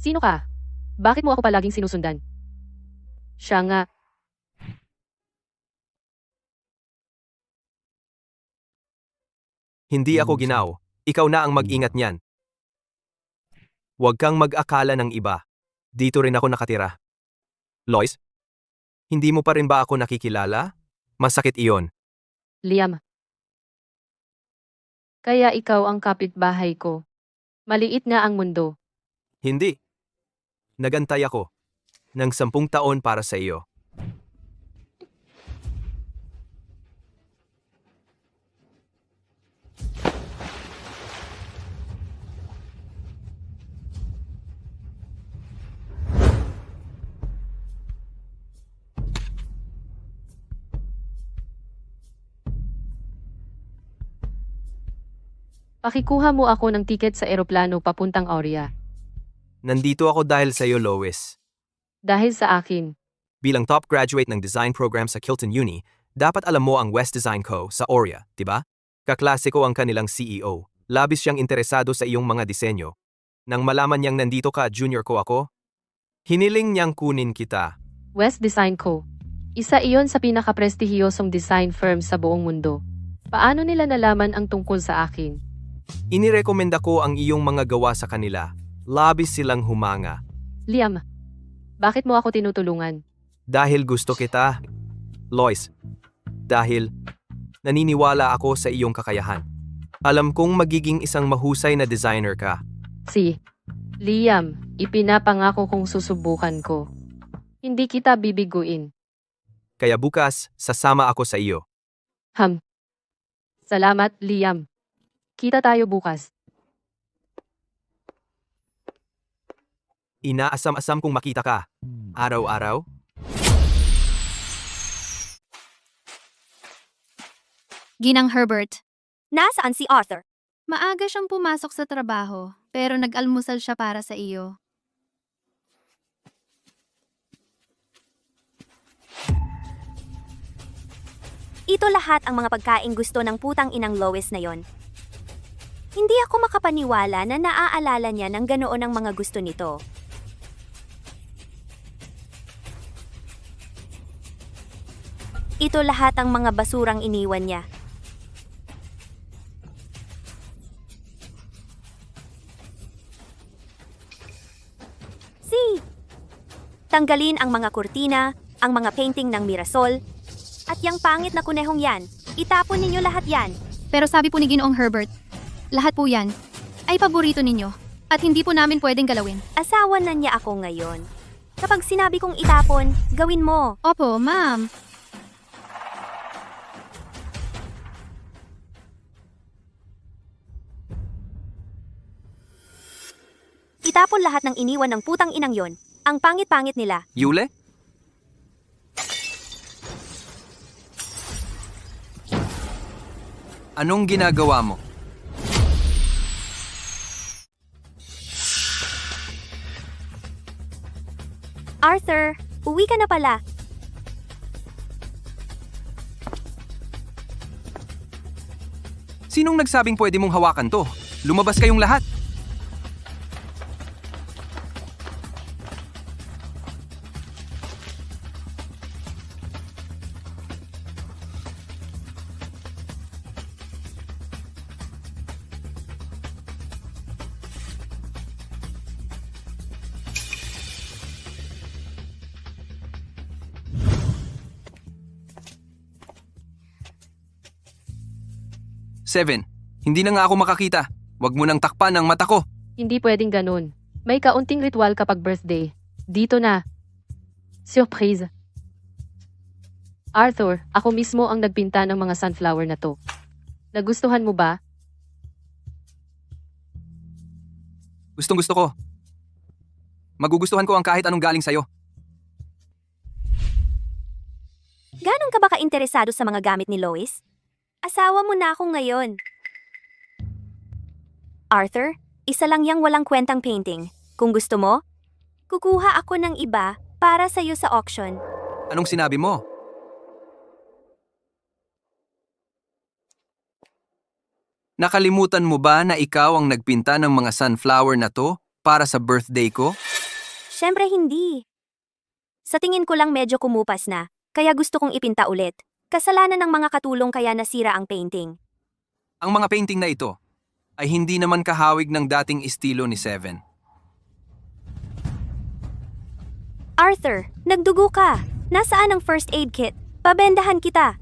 C: Sino ka? Bakit mo ako palaging sinusundan? Siya nga.
K: Hindi ako ginaw. Ikaw na ang mag-ingat niyan. Huwag kang mag-akala ng iba. Dito rin ako nakatira. Lois? Hindi mo pa rin ba ako nakikilala? Masakit iyon.
C: Liam. Kaya ikaw ang kapitbahay ko. Maliit nga ang mundo.
K: Hindi. Nagantay ako ng 10 taon para sa iyo.
C: Pakikuha mo ako ng tiket sa eroplano papuntang Aurea.
K: Nandito ako dahil sa iyo, Lois.
C: Dahil sa akin.
K: Bilang top graduate ng design program sa Kilton Uni, dapat alam mo ang West Design Co. sa Aurea, di ba? Kaklase ko ang kanilang CEO. Labis siyang interesado sa iyong mga disenyo. Nang malaman niyang nandito ka, junior ko ako, hiniling niyang kunin kita.
C: West Design Co. Isa iyon sa pinakaprestihiyosong design firm sa buong mundo. Paano nila nalaman ang tungkol sa akin?
K: Inirekomenda ko ang iyong mga gawa sa kanila. Labis silang humanga.
C: Liam, bakit mo ako tinutulungan?
K: Dahil gusto kita, Lois. Dahil naniniwala ako sa iyong kakayahan. Alam kong magiging isang mahusay na designer ka.
C: Liam, ipinapangako kong susubukan ko. Hindi kita bibiguin.
K: Kaya bukas, sasama ako sa iyo.
C: Salamat, Liam. Kita tayo bukas.
K: Inaasam-asam kong makita ka. Araw-araw?
F: Ginang Herbert.
E: Nasaan si Arthur?
F: Maaga siyang pumasok sa trabaho, pero nag-almusal siya para sa iyo.
E: Ito lahat ang mga pagkain gusto ng putang inang Lois na yon. Hindi ako makapaniwala na naaalala niya ng ganoon ang mga gusto nito. Ito lahat ang mga basurang iniwan niya. Tanggalin ang mga kurtina, ang mga painting ng Mirasol, at yung pangit na kunehong yan. Itapon ninyo lahat yan.
F: Pero sabi po ni Ginoong Herbert, lahat po yan ay paborito ninyo at hindi po namin pwedeng galawin.
E: Asawa na niya ako ngayon. Kapag sinabi kong itapon, gawin mo.
F: Opo, ma'am.
E: Itapon lahat ng iniwan ng putang inang yon. Ang pangit-pangit nila.
D: Yule? Anong ginagawa mo?
E: Arthur, uwi ka na pala.
D: Sinong nagsabing pwede mong hawakan to? Lumabas kayong lahat. Seven, hindi na nga ako makakita. Huwag mo nang takpan ang mata ko.
C: Hindi pwedeng ganun. May kaunting ritual kapag birthday. Dito na. Surprise. Arthur, ako mismo ang nagpinta ng mga sunflower na to. Nagustuhan mo ba?
D: Gustong-gusto ko. Magugustuhan ko ang kahit anong galing sa'yo.
E: Ganon ka ba ka-interesado sa mga gamit ni Lois? Asawa mo na ako ngayon. Arthur, isa lang yang walang kwentang painting. Kung gusto mo, kukuha ako ng iba para sa'yo sa auction.
D: Anong sinabi mo? Nakalimutan mo ba na ikaw ang nagpinta ng mga sunflower na to para sa birthday ko?
E: Siyempre hindi. Sa tingin ko lang medyo kumupas na, kaya gusto kong ipinta ulit. Kasalanan ng mga katulong kaya nasira ang painting.
D: Ang mga painting na ito ay hindi naman kahawig ng dating estilo ni Seven.
E: Arthur, nagdugo ka. Nasaan ang first aid kit? Pabendahan kita.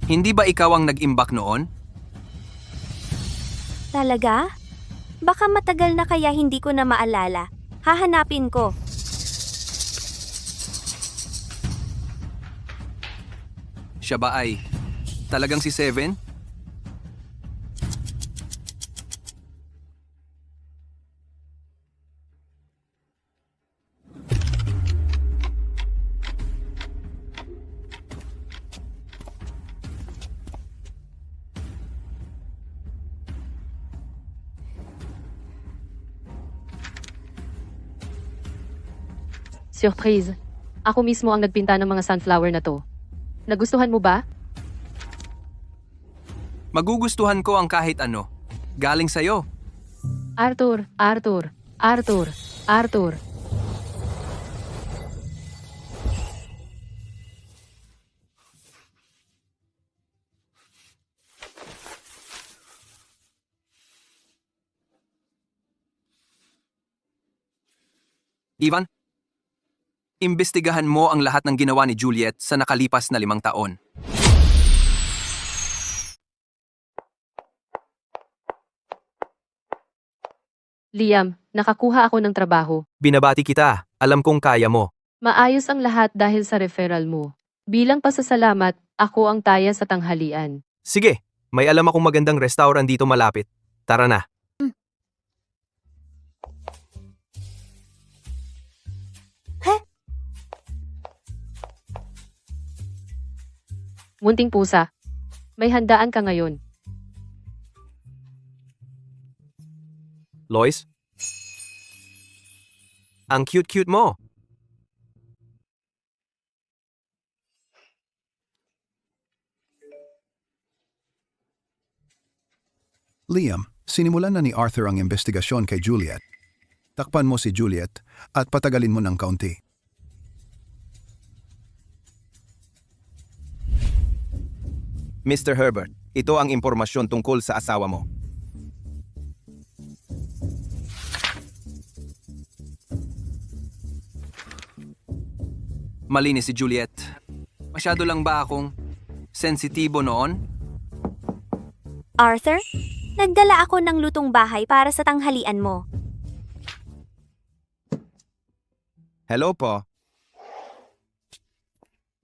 D: Hindi ba ikaw ang nag-imbak noon?
E: Talaga? Baka matagal na kaya hindi ko na maalala. Hahanapin ko.
D: Siya ba ay talagang si Seven?
C: Surprise. Ako mismo ang nagpinta ng mga sunflower na to. Nagustuhan mo ba?
D: Magugustuhan ko ang kahit ano. Galing sa'yo.
C: Arthur, Arthur, Arthur, Arthur.
D: Ivan, imbestigahan mo ang lahat ng ginawa ni Juliet sa nakalipas na 5 taon.
C: Liam, nakakuha ako ng trabaho.
K: Binabati kita. Alam kong kaya mo.
C: Maayos ang lahat dahil sa referral mo. Bilang pasasalamat, ako ang taya sa tanghalian.
K: Sige, may alam akong magandang restaurant dito malapit. Tara na.
C: Munting pusa. May handaan ka ngayon.
K: Lois? Ang cute-cute mo.
A: Liam, sinimulan na ni Arthur ang investigasyon kay Juliet. Takpan mo si Juliet at patagalin mo ng kaunti.
K: Mr. Herbert, ito ang impormasyon tungkol sa asawa mo.
D: Malinis si Juliet. Masyado lang ba akong sensitibo noon?
E: Arthur, nagdala ako ng lutong bahay para sa tanghalian mo.
K: Hello po.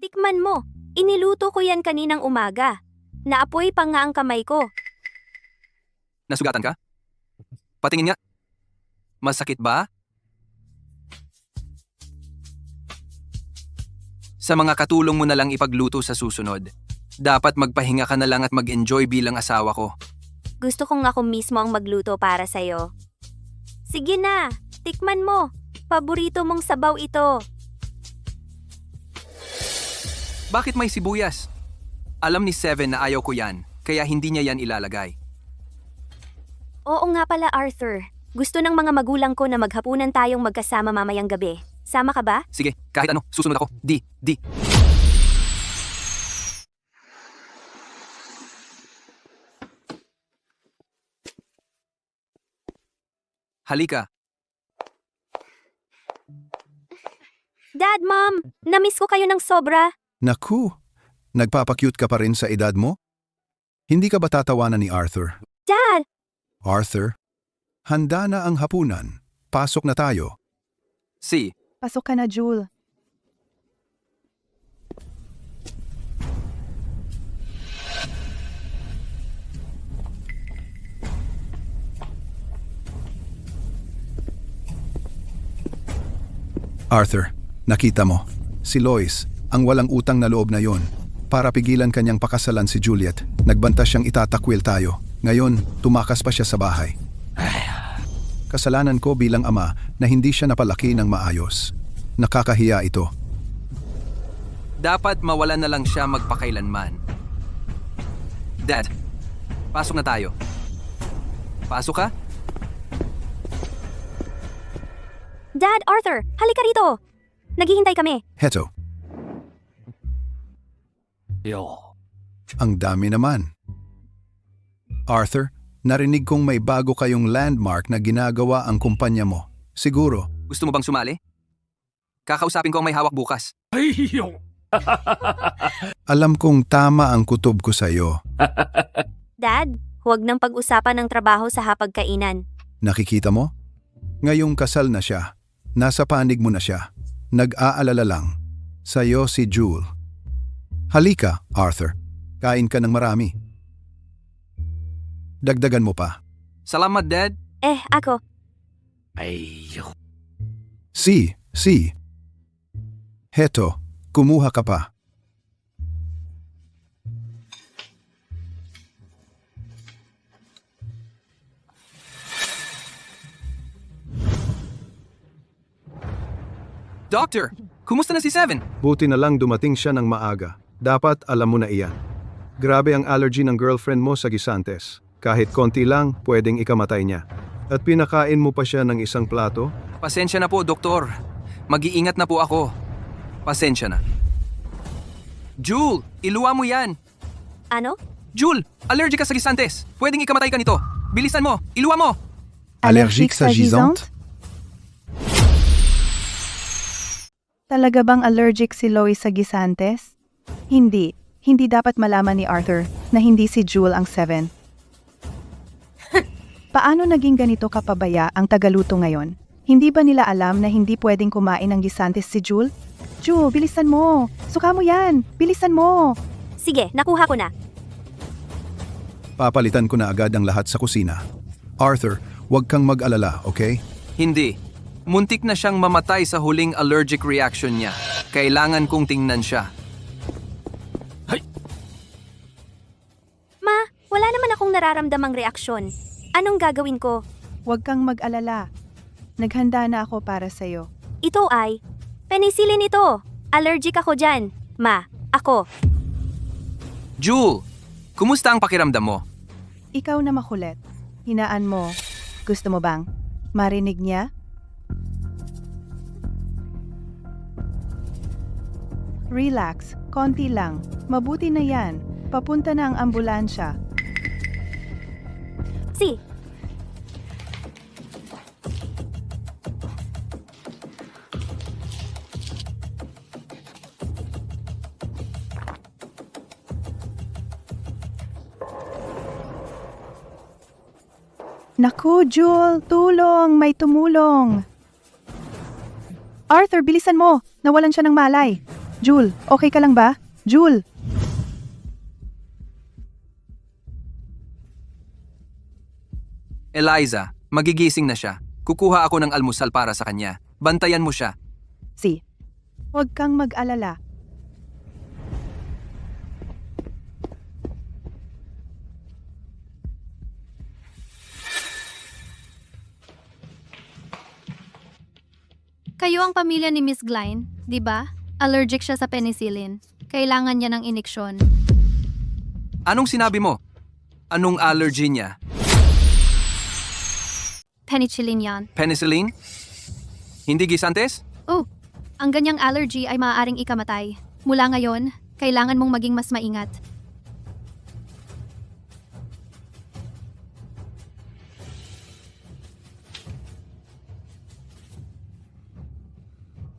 E: Tikman mo, iniluto ko yan kaninang umaga. Naapoy pa nga ang kamay ko.
D: Nasugatan ka? Patingin nga. Masakit ba? Sa mga katulong mo na lang ipagluto sa susunod. Dapat magpahinga ka na lang at mag-enjoy bilang asawa ko.
E: Gusto kong ako mismo ang magluto para sa'yo. Sige na, tikman mo. Paborito mong sabaw ito.
D: Bakit may sibuyas? Alam ni Seven na ayaw ko yan, kaya hindi niya yan ilalagay.
E: Oo nga pala, Arthur. Gusto ng mga magulang ko na maghapunan tayong magkasama mamayang gabi. Sama ka ba?
D: Sige, kahit ano, susunod ako. Di. Halika.
E: Dad, Mom, namiss ko kayo ng sobra.
A: Naku, nagpapakyut ka pa rin sa edad mo? Hindi ka ba tatawanan ni Arthur?
E: Dad!
A: Arthur, handa na ang hapunan. Pasok na tayo.
D: Si,
B: Pasok ka na, Jewel.
A: Arthur, nakita mo. Si Lois, ang walang utang na loob na yon. Para pigilan kanyang pakasalan si Juliet, nagbanta siyang itatakwil tayo. Ngayon, tumakas pa siya sa bahay. Kasalanan ko bilang ama na hindi siya napalaki ng maayos. Nakakahiya ito.
D: dapat mawala na lang siya magpakailanman. Dad, pasok na tayo. Pasok ka?
E: Dad, Arthur, halika rito. Naghihintay kami.
A: Heto. Ang dami naman. Arthur, narinig kong may bago kayong landmark na ginagawa ang kumpanya mo. Siguro.
D: Gusto mo bang sumali? Kakausapin ko ang may hawak bukas.
A: Alam kong tama ang kutob ko sa iyo.
E: Dad, huwag nang pag-usapan ng trabaho sa hapagkainan.
A: Nakikita mo? Ngayong kasal na siya. Nasa panig mo na siya. Nag-aalala lang. Sa'yo si Jewel. Halika, Arthur. Kain ka ng marami. Dagdagan mo pa.
D: Salamat, Dad.
E: Ako.
A: Si. Heto, kumuha ka pa.
D: Doctor, kumusta na si Seven?
J: Buti na lang dumating siya ng maaga. Dapat alam mo na iyan. Grabe ang allergy ng girlfriend mo sa gisantes. Kahit konti lang, pwedeng ikamatay niya. At pinakain mo pa siya ng isang plato?
D: Pasensya na po, Doktor. Mag-iingat na po ako. Pasensya na. Jewel, iluwa mo yan.
E: Ano?
D: Jewel, allergic ka sa gisantes. Pwedeng ikamatay ka nito. Bilisan mo, iluwa mo.
A: Allergique sa gisante?
B: Talaga bang allergic si Lois sa gisantes? Hindi. Hindi dapat malaman ni Arthur na hindi si Jewel ang Seven. Paano naging ganito kapabaya ang tagaluto ngayon? Hindi ba nila alam na hindi pwedeng kumain ng gisantes si Jewel? Jewel, bilisan mo! Suka mo yan! Bilisan mo!
E: Sige, nakuha ko na.
A: Papalitan ko na agad ang lahat sa kusina. Arthur, huwag kang mag-alala, okay?
D: Hindi. Muntik na siyang mamatay sa huling allergic reaction niya. Kailangan kong tingnan siya.
E: Ma, wala naman akong nararamdamang reaksyon. Anong gagawin ko?
B: Huwag kang mag-alala. Naghanda na ako para sa'yo.
E: Ito ay penicillin ito. Allergic ako dyan. Ma, ako.
D: Jewel, kumusta ang pakiramdam mo?
B: Ikaw na makulit. Hinaan mo. Gusto mo bang marinig niya? Relax, konti lang. Mabuti na yan. Papunta na ang ambulansya.
E: Si,
B: Naku, Jul! Tulong! May tumulong! Arthur, bilisan mo! Nawalan siya ng malay. Jul, okay ka lang ba? Jul!
D: Eliza, magigising na siya. Kukuha ako ng almusal para sa kanya. Bantayan mo siya.
B: Si, huwag kang mag-alala.
F: Kayo ang pamilya ni Miss Glyne, di ba? Allergic siya sa penicillin. Kailangan niya ng iniksyon.
D: Anong sinabi mo? Anong allergy niya?
F: Penicillin yan.
D: Penicillin? Hindi gisantes?
F: Oh, ang ganyang allergy ay maaaring ikamatay. Mula ngayon, kailangan mong maging mas maingat.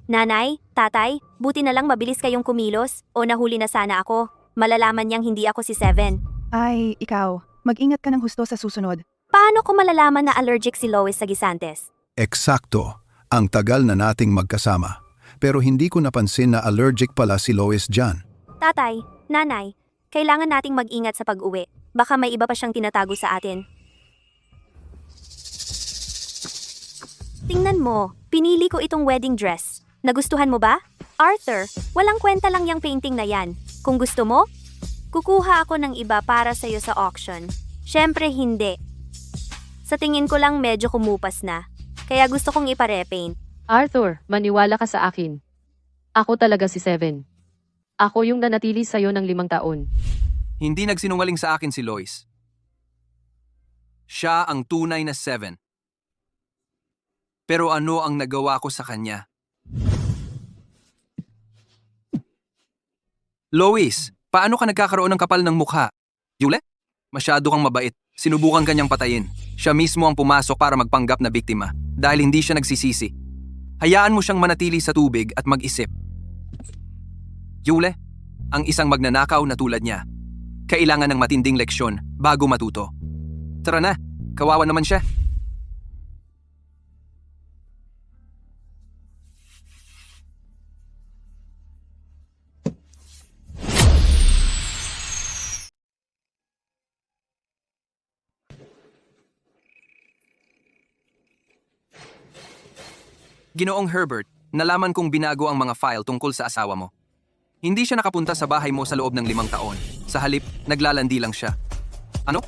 E: nanay, tatay, buti na lang mabilis kayong kumilos o nahuli na sana ako. Malalaman niyang hindi ako si Seven.
B: Ay, ikaw. Mag-ingat ka ng husto sa susunod.
E: Paano ko malalaman na allergic si Lois sa Gisantes?
A: Eksakto. Ang tagal na nating magkasama. Pero hindi ko napansin na allergic pala si Lois dyan.
E: Tatay, nanay, kailangan nating mag-ingat sa pag-uwi. Baka may iba pa siyang tinatago sa atin. Tingnan mo, pinili ko itong wedding dress. Nagustuhan mo ba? Arthur, walang kwenta lang yung painting na yan. Kung gusto mo, kukuha ako ng iba para sa'yo sa auction. Syempre hindi. Sa tingin ko lang medyo kumupas na. Kaya gusto kong ipare-paint.
C: Arthur, maniwala ka sa akin. Ako talaga si Seven. Ako yung nanatili sa'yo ng 5 taon.
D: Hindi nagsinungaling sa akin si Lois. Siya ang tunay na Seven. Pero ano ang nagawa ko sa kanya? Lois, paano ka nagkakaroon ng kapal ng mukha? Juliet? Masyado kang mabait. Sinubukan kanyang patayin. Siya mismo ang pumasok para magpanggap na biktima dahil hindi siya nagsisisi. Hayaan mo siyang manatili sa tubig at mag-isip. Juliet, ang isang magnanakaw na tulad niya. Kailangan ng matinding leksyon bago matuto. Tara na, kawawa naman siya. Ginoong Herbert, nalaman kong binago ang mga file tungkol sa asawa mo. Hindi siya nakapunta sa bahay mo sa loob ng 5 taon. Sa halip, naglalandi lang siya. Ano?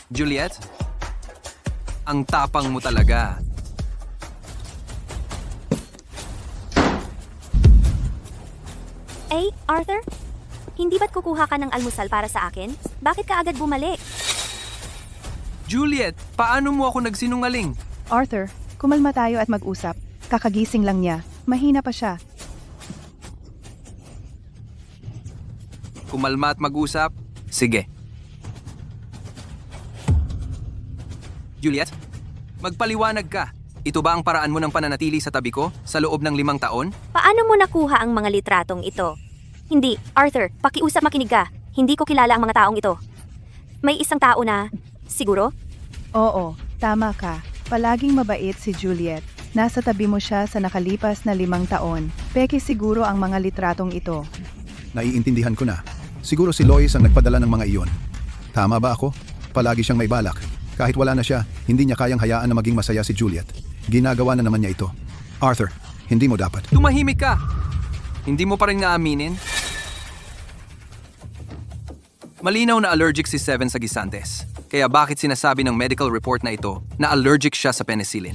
D: Juliet? Ang tapang mo talaga.
E: Arthur? Hindi ba't kukuha ka ng almusal para sa akin? Bakit ka agad bumalik?
D: Juliet, paano mo ako nagsinungaling?
B: Arthur, kumalma tayo at mag-usap. Kakagising lang niya. Mahina pa siya.
D: Kumalma at mag-usap? Sige. Juliet, magpaliwanag ka. Ito ba ang paraan mo ng pananatili sa tabi ko sa loob ng 5 taon?
E: Paano mo nakuha ang mga litratong ito? Hindi, Arthur, pakiusap makinig ka. Hindi ko kilala ang mga taong ito. May isang tao na, siguro?
B: Oo, tama ka. Palaging mabait si Juliet. Nasa tabi mo siya sa nakalipas na 5 taon. Peke siguro ang mga litratong ito.
A: Naiintindihan ko na. Siguro si Lois ang nagpadala ng mga iyon. Tama ba ako? Palagi siyang may balak. Kahit wala na siya, hindi niya kayang hayaan na maging masaya si Juliet. Ginagawa na naman niya ito. Arthur, hindi mo dapat.
D: Tumahimik ka! Hindi mo pa rin naaminin? Malinaw na allergic si Seven sa Gisantes. Kaya bakit sinasabi ng medical report na ito na allergic siya sa penicillin?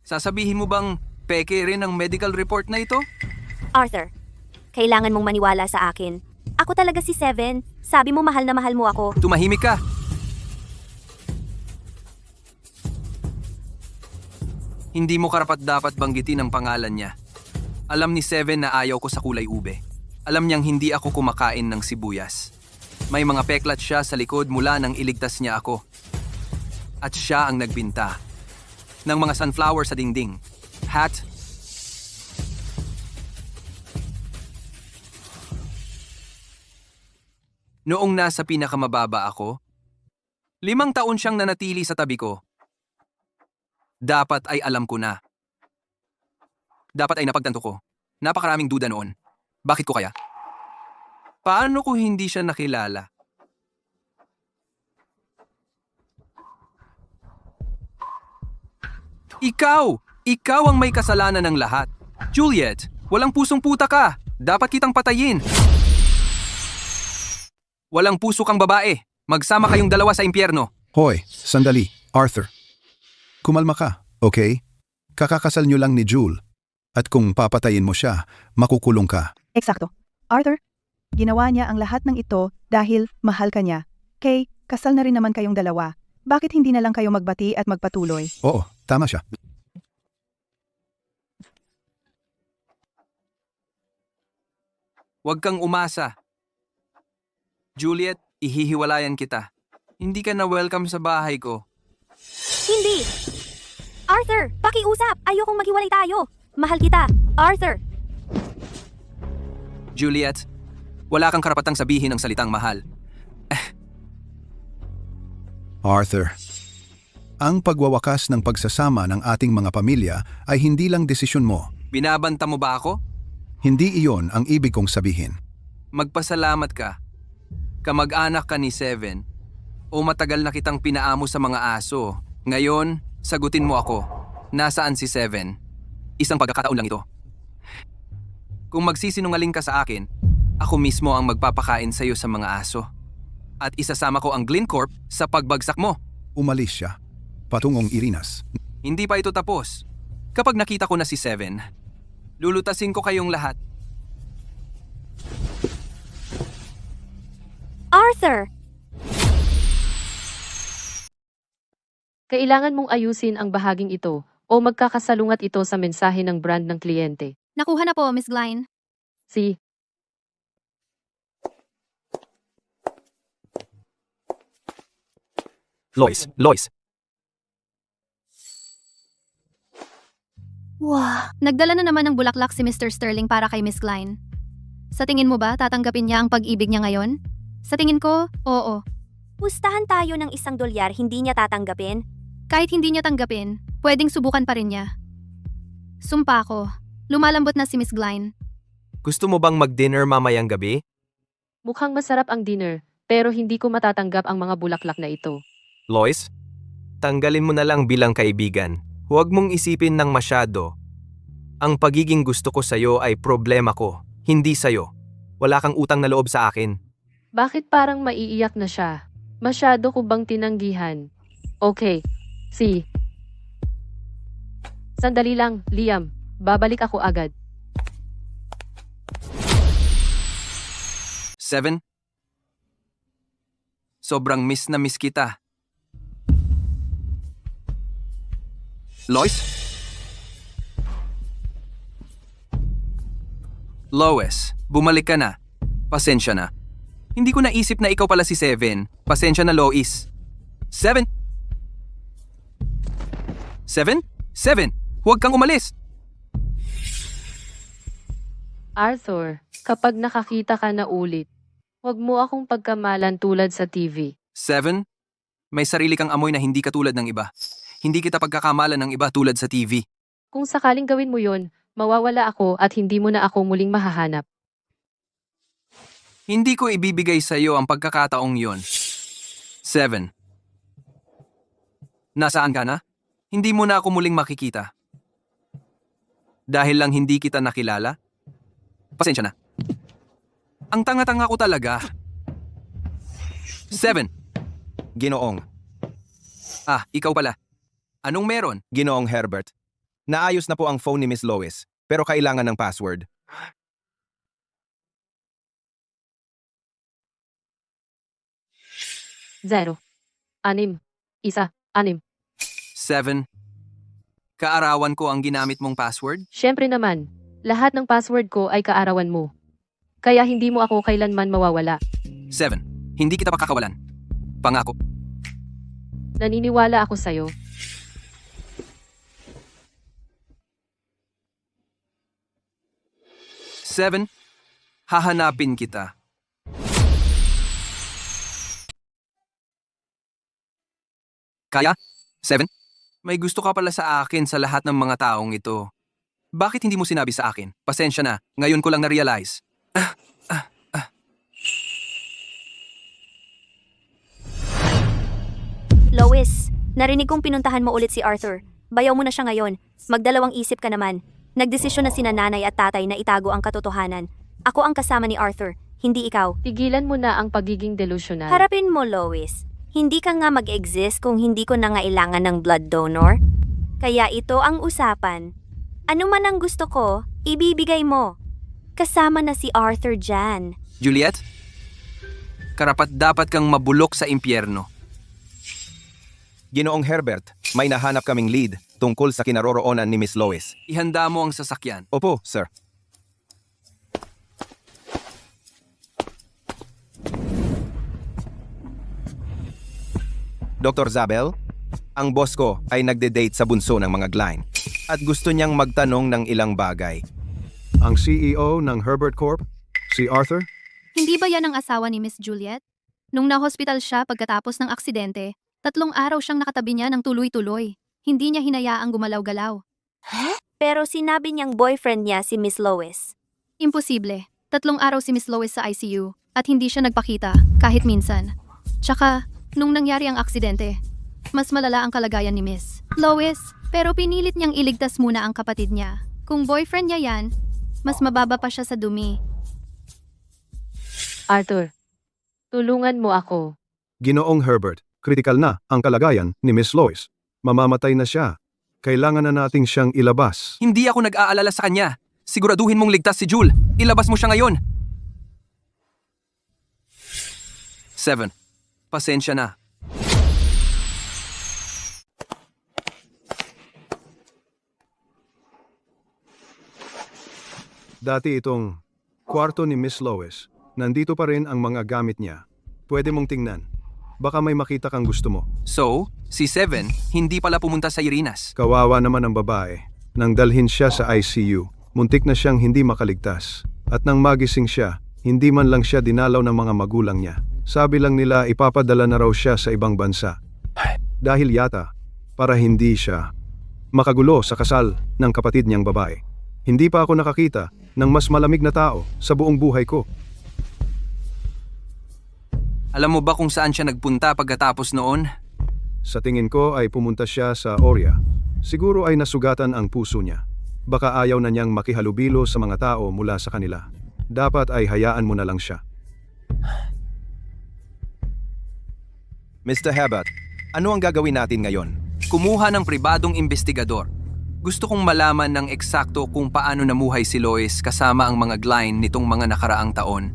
D: Sasabihin mo bang Peke rin ang medical report na ito?
E: Arthur, kailangan mong maniwala sa akin. Ako talaga si Seven. Sabi mo mahal na mahal mo ako.
D: Tumahimik ka! Hindi mo karapat-dapat banggitin ang pangalan niya. Alam ni Seven na ayaw ko sa kulay ube. Alam niyang hindi ako kumakain ng sibuyas. May mga peklat siya sa likod mula nang iligtas niya ako. At siya ang nagbinta ng mga sunflower sa dingding. Hat. Noong nasa pinakamababa ako, 5 taon siyang nanatili sa tabi ko. Dapat ay alam ko na. Dapat ay napagtanto ko. Napakaraming duda noon. Bakit ko kaya? Paano ko hindi siya nakilala? Ikaw! Ikaw ang may kasalanan ng lahat. Juliet, walang pusong puta ka. Dapat kitang patayin. Walang puso kang babae. Magsama kayong dalawa sa impyerno.
A: Hoy, sandali, Arthur. Kumalma ka, okay? Kakakasal nyo lang ni Jule. At kung papatayin mo siya, makukulong ka.
B: Eksakto. Arthur, ginawa niya ang lahat ng ito dahil mahal ka niya. Kay, kasal na rin naman kayong dalawa. Bakit hindi na lang kayo magbati at magpatuloy?
A: Oo, tama siya.
D: Huwag kang umasa. Juliet, ihihiwalayan kita. Hindi ka na welcome sa bahay ko.
E: Hindi! Arthur, pakiusap! Ayokong maghiwalay tayo! Mahal kita! Arthur!
D: Juliet, wala kang karapatang sabihin ang salitang mahal.
A: Arthur, ang pagwawakas ng pagsasama ng ating mga pamilya ay hindi lang desisyon mo.
D: Binabanta mo ba ako?
A: Hindi iyon ang ibig kong sabihin.
D: Magpasalamat ka. Kamag-anak ka ni Seven. O matagal na kitang pinaamo sa mga aso. Ngayon, sagutin mo ako. Nasaan si Seven? Isang pagkakataon lang ito. Kung magsisinungaling ka sa akin, ako mismo ang magpapakain sa iyo sa mga aso. At isasama ko ang Glencorp sa pagbagsak mo.
A: Umalis siya, patungong Irinas.
D: Hindi pa ito tapos. Kapag nakita ko na si Seven, lulutasin ko kayong lahat.
E: Arthur!
C: Kailangan mong ayusin ang bahaging ito o magkakasalungat ito sa mensahe ng brand ng kliyente.
F: Nakuha na po, Miss Glyne.
C: Si
K: Lois.
F: Wow. Nagdala na naman ng bulaklak si Mr. Sterling para kay Miss Glyne. Sa tingin mo ba tatanggapin niya ang pag-ibig niya ngayon? Sa tingin ko, oo.
E: Pustahan tayo ng $1, hindi niya tatanggapin.
F: Kahit hindi niya tanggapin, pwedeng subukan pa rin niya. Sumpa ko. Lumalambot na si Miss Glyne.
K: Gusto mo bang mag-dinner mamayang gabi?
C: mukhang masarap ang dinner, pero hindi ko matatanggap ang mga bulaklak na ito.
K: Lois, tanggalin mo na lang bilang kaibigan. Huwag mong isipin ng masyado. Ang pagiging gusto ko sa'yo ay problema ko, hindi sa'yo. Wala kang utang na loob sa akin.
C: Bakit parang maiiyak na siya? Masyado ko bang tinanggihan? Okay, Sandali lang, Liam. Babalik ako agad.
D: 7. Sobrang miss na miss kita. Lois? Lois, bumalik ka na. Pasensya na. Hindi ko naisip na ikaw pala si 7. Pasensya na, Lois. 7? 7? 7! Huwag kang umalis!
C: Arthur, kapag nakakita ka na ulit, huwag mo akong pagkamalan tulad sa TV.
D: 7? May sarili kang amoy na hindi katulad ng iba. Hindi kita pagkakamalan ng iba tulad sa TV.
C: Kung sakaling gawin mo yon, mawawala ako at hindi mo na ako muling mahahanap.
D: Hindi ko ibibigay sa iyo ang pagkakataong yon. 7. Nasaan ka na? Hindi mo na ako muling makikita. Dahil lang hindi kita nakilala? Pasensya na. Ang tanga-tanga ko talaga. 7.
L: Ginoong.
D: Ah, ikaw pala. Anong meron?
L: Ginoong Herbert.
K: Naayos na po ang phone ni Miss Lois, pero kailangan ng password.
C: Zero. 6. 1. 6.
D: 7. Kaarawan ko ang ginamit mong password?
C: Siyempre naman, lahat ng password ko ay kaarawan mo. Kaya hindi mo ako kailanman mawawala.
D: 7. Hindi kita pakakawalan. Pangako.
C: Naniniwala ako sa'yo.
D: 7. Hahanapin kita. Kaya? 7. May gusto ka pala sa akin sa lahat ng mga taong ito. Bakit hindi mo sinabi sa akin? Pasensya na, ngayon ko lang na-realize.
E: Lois, narinig kong pinuntahan mo ulit si Arthur. Bayaw mo na siya ngayon. Magdalawang isip ka naman. Nagdesisyon na sina nanay at tatay na itago ang katotohanan. Ako ang kasama ni Arthur, hindi ikaw.
C: Tigilan mo na ang pagiging delusional.
E: Harapin mo, Lois. Hindi ka nga mag-exist kung hindi ko nangailangan ng blood donor. Kaya ito ang usapan. Ano man ang gusto ko, ibibigay mo. Kasama na si Arthur dyan.
D: Juliet? Karapat dapat kang mabulok sa impyerno.
K: Ginoong Herbert, may nahanap kaming lead tungkol sa kinaroroonan ni Miss Lois.
D: Ihanda mo ang sasakyan.
K: Opo, sir. Dr. Zabel, ang boss ko ay nagde-date sa bunso ng mga Glein at gusto niyang magtanong ng ilang bagay.
J: Ang CEO ng Herbert Corp, si Arthur?
F: Hindi ba yan ang asawa ni Miss Juliet? Nung na-hospital siya pagkatapos ng aksidente, 3 araw siyang nakatabi niya ng tuloy-tuloy. Hindi niya hinayaang gumalaw-galaw.
E: Pero sinabi niyang boyfriend niya si Miss Lois.
F: Imposible. 3 araw si Miss Lois sa ICU at hindi siya nagpakita kahit minsan. Tsaka, nung nangyari ang aksidente, mas malala ang kalagayan ni Miss Lois, pero pinilit niyang iligtas muna ang kapatid niya. Kung boyfriend niya yan, mas mababa pa siya sa dumi.
C: Arthur, tulungan mo ako.
J: Ginoong Herbert, kritikal na ang kalagayan ni Miss Lois. Mamamatay na siya. Kailangan na nating siyang ilabas.
D: Hindi ako nag-aalala sa kanya. Siguraduhin mong ligtas si Jul. Ilabas mo siya ngayon. 7. Pasensya na.
J: Dati itong kwarto ni Miss Lois. Nandito pa rin ang mga gamit niya. Pwede mong tingnan. Baka may makita kang gusto mo.
D: So, si 7 hindi pala pumunta sa Irinas.
J: Kawawa naman ang babae. Nang dalhin siya sa ICU, muntik na siyang hindi makaligtas. At nang magising siya, hindi man lang siya dinalaw ng mga magulang niya. Sabi lang nila ipapadala na raw siya sa ibang bansa. Dahil yata, para hindi siya makagulo sa kasal ng kapatid niyang babae. Hindi pa ako nakakita ng mas malamig na tao sa buong buhay ko.
D: Alam mo ba kung saan siya nagpunta pagkatapos noon?
J: Sa tingin ko ay pumunta siya sa Oria. Siguro ay nasugatan ang puso niya. Baka ayaw na niyang makihalubilo sa mga tao mula sa kanila. Dapat ay hayaan mo na lang siya.
K: Mr. Herbert, ano ang gagawin natin ngayon?
D: Kumuha ng pribadong investigador. Gusto kong malaman ng eksakto kung paano namuhay si Lois kasama ang mga Glein nitong mga nakaraang taon.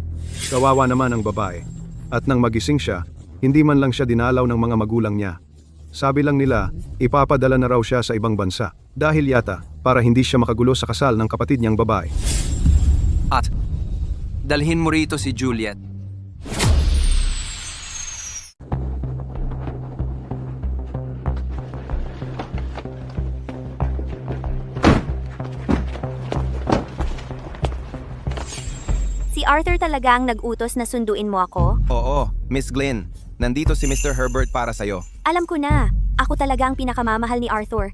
J: Kawawa naman ang babae. At nang magising siya, hindi man lang siya dinalaw ng mga magulang niya. Sabi lang nila, ipapadala na raw siya sa ibang bansa. Dahil yata, para hindi siya makagulo sa kasal ng kapatid niyang babae.
D: At, dalhin mo rito si Juliet.
E: Si Arthur talaga ang nag-utos na sunduin mo ako?
K: Oo, Miss Glenn. Nandito si Mr. Herbert para sa'yo.
E: Alam ko na. Ako talaga ang pinakamamahal ni Arthur.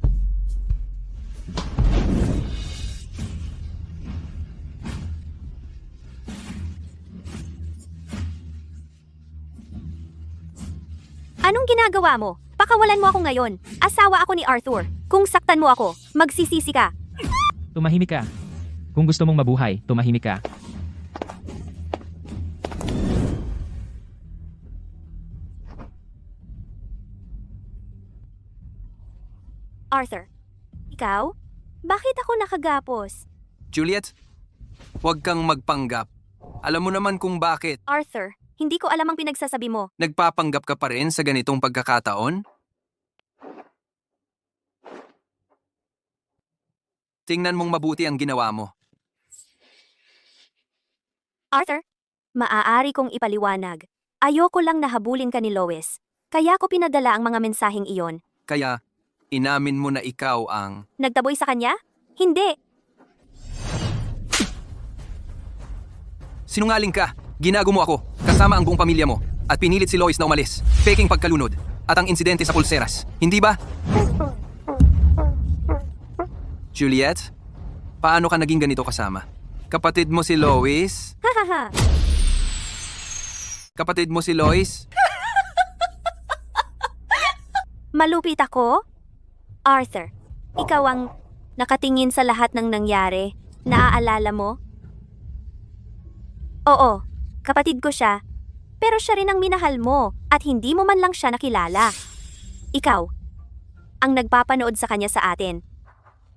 E: Anong ginagawa mo? Pakawalan mo ako ngayon. Asawa ako ni Arthur. Kung saktan mo ako, magsisisi ka.
L: Tumahimik ka. Kung gusto mong mabuhay, tumahimik ka.
E: Arthur, ikaw? Bakit ako nakagapos?
D: Juliet, huwag kang magpanggap. Alam mo naman kung bakit.
E: Arthur, hindi ko alam ang pinagsasabi mo.
D: Nagpapanggap ka pa rin sa ganitong pagkakataon? Tingnan mong mabuti ang ginawa mo.
E: Arthur, maaari kong ipaliwanag. Ayoko lang nahabulin ka ni Lois. Kaya ko pinadala ang mga mensaheng iyon.
D: Kaya, inamin mo na ikaw ang...
E: Nagtaboy sa kanya? Hindi.
D: Sinungaling ka! Ginago mo ako, kasama ang buong pamilya mo, at pinilit si Lois na umalis. Peking pagkalunod, at ang insidente sa pulseras. Hindi ba? Juliet, paano ka naging ganito kasama? Kapatid mo si Lois?
E: Hahaha.
D: Kapatid mo si Lois?
E: Malupit ako? Arthur, ikaw ang nakatingin sa lahat ng nangyari. Naaalala mo? Oo, kapatid ko siya. Pero siya rin ang minahal mo at hindi mo man lang siya nakilala. Ikaw, ang nagpapanood sa kanya sa atin.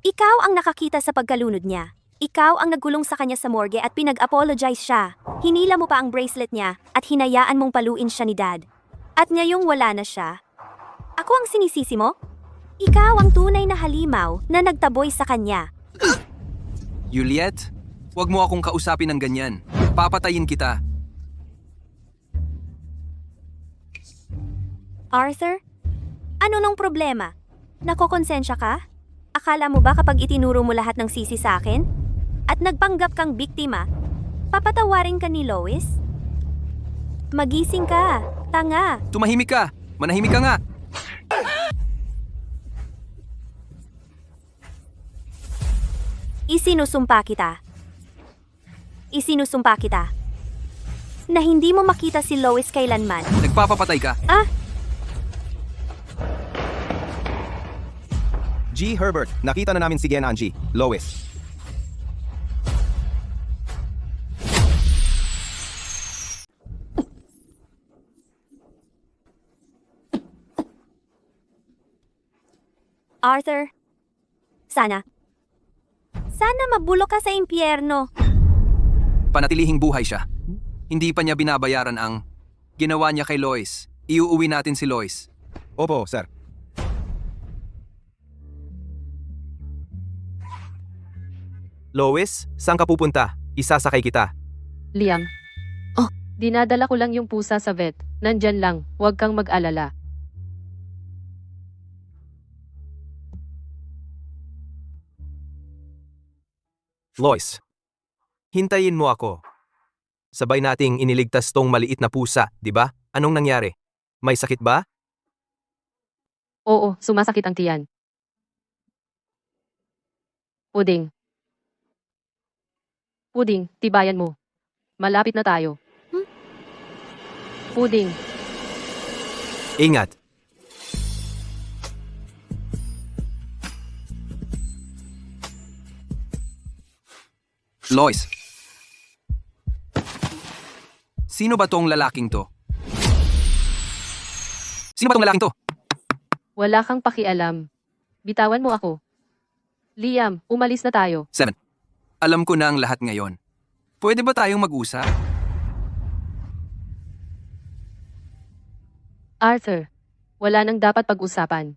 E: Ikaw ang nakakita sa pagkalunod niya. Ikaw ang nagkulong sa kanya sa morgue at pinag-apologize siya. Hinila mo pa ang bracelet niya at hinayaan mong paluin siya ni Dad. At ngayong wala na siya, ako ang sinisisi mo? Ikaw ang tunay na halimaw na nagtaboy sa kanya.
D: Juliet, huwag mo akong kausapin ng ganyan. Papatayin kita.
E: Arthur, ano nung problema? Nakokonsensya ka? Akala mo ba kapag itinuro mo lahat ng sisi sa akin? At nagpanggap kang biktima, papatawarin ka ni Lois? Magising ka, tanga.
D: Tumahimik ka! Manahimik ka nga!
E: Isinusumpa kita. Isinusumpa kita. Na hindi mo makita si Lois kailanman.
D: Nagpapapatay ka.
K: G. Herbert, nakita na namin si Gen Angie, Lois.
E: Arthur, sana mabulok ka sa impyerno.
D: Panatilihing buhay siya. Hindi pa niya binabayaran ang ginawa niya kay Lois. Iuuwi natin si Lois.
K: Opo, sir. Lois, saan ka pupunta? Isasakay kita.
C: Liam. Dinadala ko lang yung pusa sa vet. Nandyan lang, huwag kang mag-alala.
K: Lois, hintayin mo ako. Sabay nating iniligtas tong maliit na pusa, di ba? Anong nangyari? May sakit ba?
C: Oo, sumasakit ang tiyan. Puding. Puding, tibayan mo. Malapit na tayo. Puding.
K: Ingat.
D: Lois. Sino ba tong lalaking to? Sino ba tong lalaking to?
C: Wala kang pakialam. Bitawan mo ako. Liam, umalis na tayo.
D: 7. Alam ko na ang lahat ngayon. Pwede ba tayong mag-usap?
C: Arthur, wala nang dapat pag-usapan.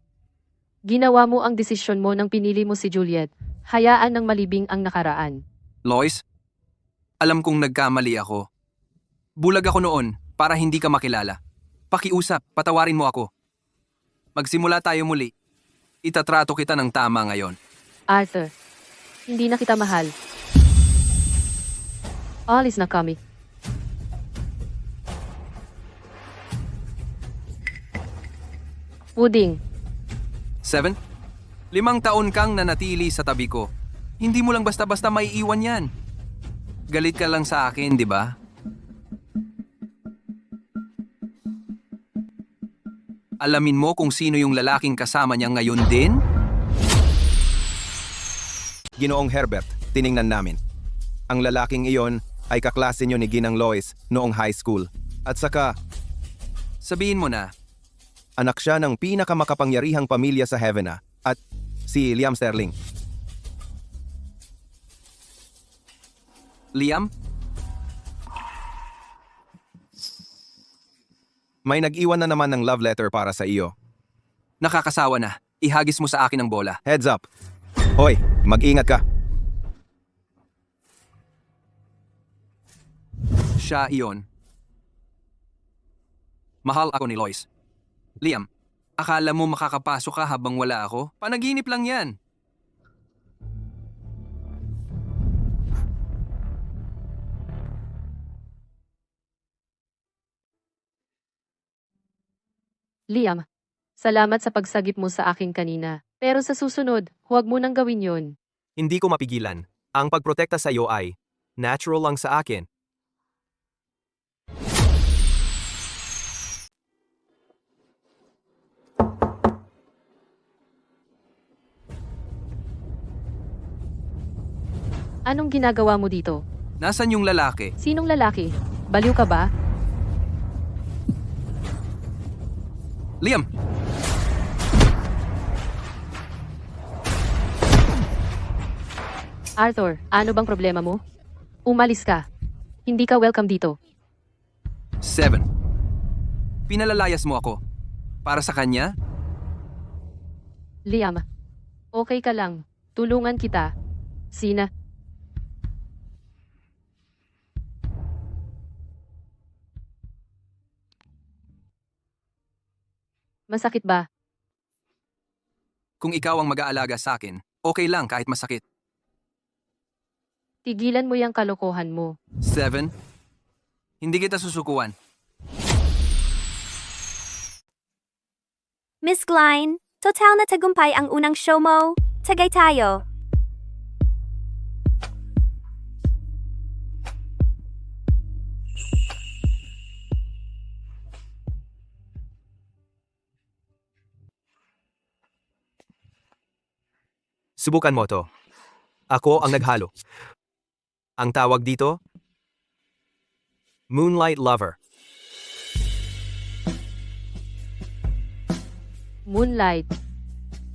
C: Ginawa mo ang desisyon mo nang pinili mo si Juliet. Hayaan ng malibing ang nakaraan.
D: Lois, alam kong nagkamali ako. Bulag ako noon para hindi ka makilala. Pakiusap, patawarin mo ako. Magsimula tayo muli. Itatrato kita ng tama ngayon.
C: Arthur, hindi na kita mahal. Alis na kami. Puding.
D: 7. 5 taon kang nanatili sa tabi ko. Hindi mo lang basta-basta maiiwan yan. Galit ka lang sa akin, di ba? Alamin mo kung sino yung lalaking kasama niya ngayon din?
K: Ginoong Herbert, tiningnan namin. Ang lalaking iyon ay kaklase niyo ni Ginang Lois noong high school. At saka,
D: Sabihin mo na,
K: anak siya ng pinakamakapangyarihang pamilya sa Havana at si Liam Sterling.
D: Liam?
K: May nag-iwan na naman ng love letter para sa iyo.
D: Nakakasawa na. Ihagis mo sa akin ang bola.
K: Heads up. Hoy, mag-ingat ka.
D: Siya iyon. Mahal ako ni Lois. Liam, akala mo makakapasok ka habang wala ako? Panaginip lang yan.
C: Liam, salamat sa pagsagip mo sa akin kanina. Pero sa susunod, huwag mo nang gawin yon.
K: Hindi ko mapigilan. Ang pagprotekta sa iyo ay natural lang sa akin.
C: Anong ginagawa mo dito?
D: Nasaan yung lalaki?
C: Sinong lalaki? Baliw ka ba?
D: Liam!
C: Arthur, ano bang problema mo? Umalis ka. Hindi ka welcome dito.
D: 7. Pinalalayas mo ako. Para sa kanya?
C: Liam, okay ka lang. Tulungan kita. Sina. Masakit ba?
D: Kung ikaw ang mag-aalaga sa akin, okay lang kahit masakit.
C: Tigilan mo yung kalokohan mo.
D: 7. Hindi kita susukuan.
E: Miss Glyne, total na tagumpay ang unang show mo. Tagay tayo.
K: Subukan mo to. Ako ang naghalo. Ang tawag dito? Moonlight Lover.
C: Moonlight.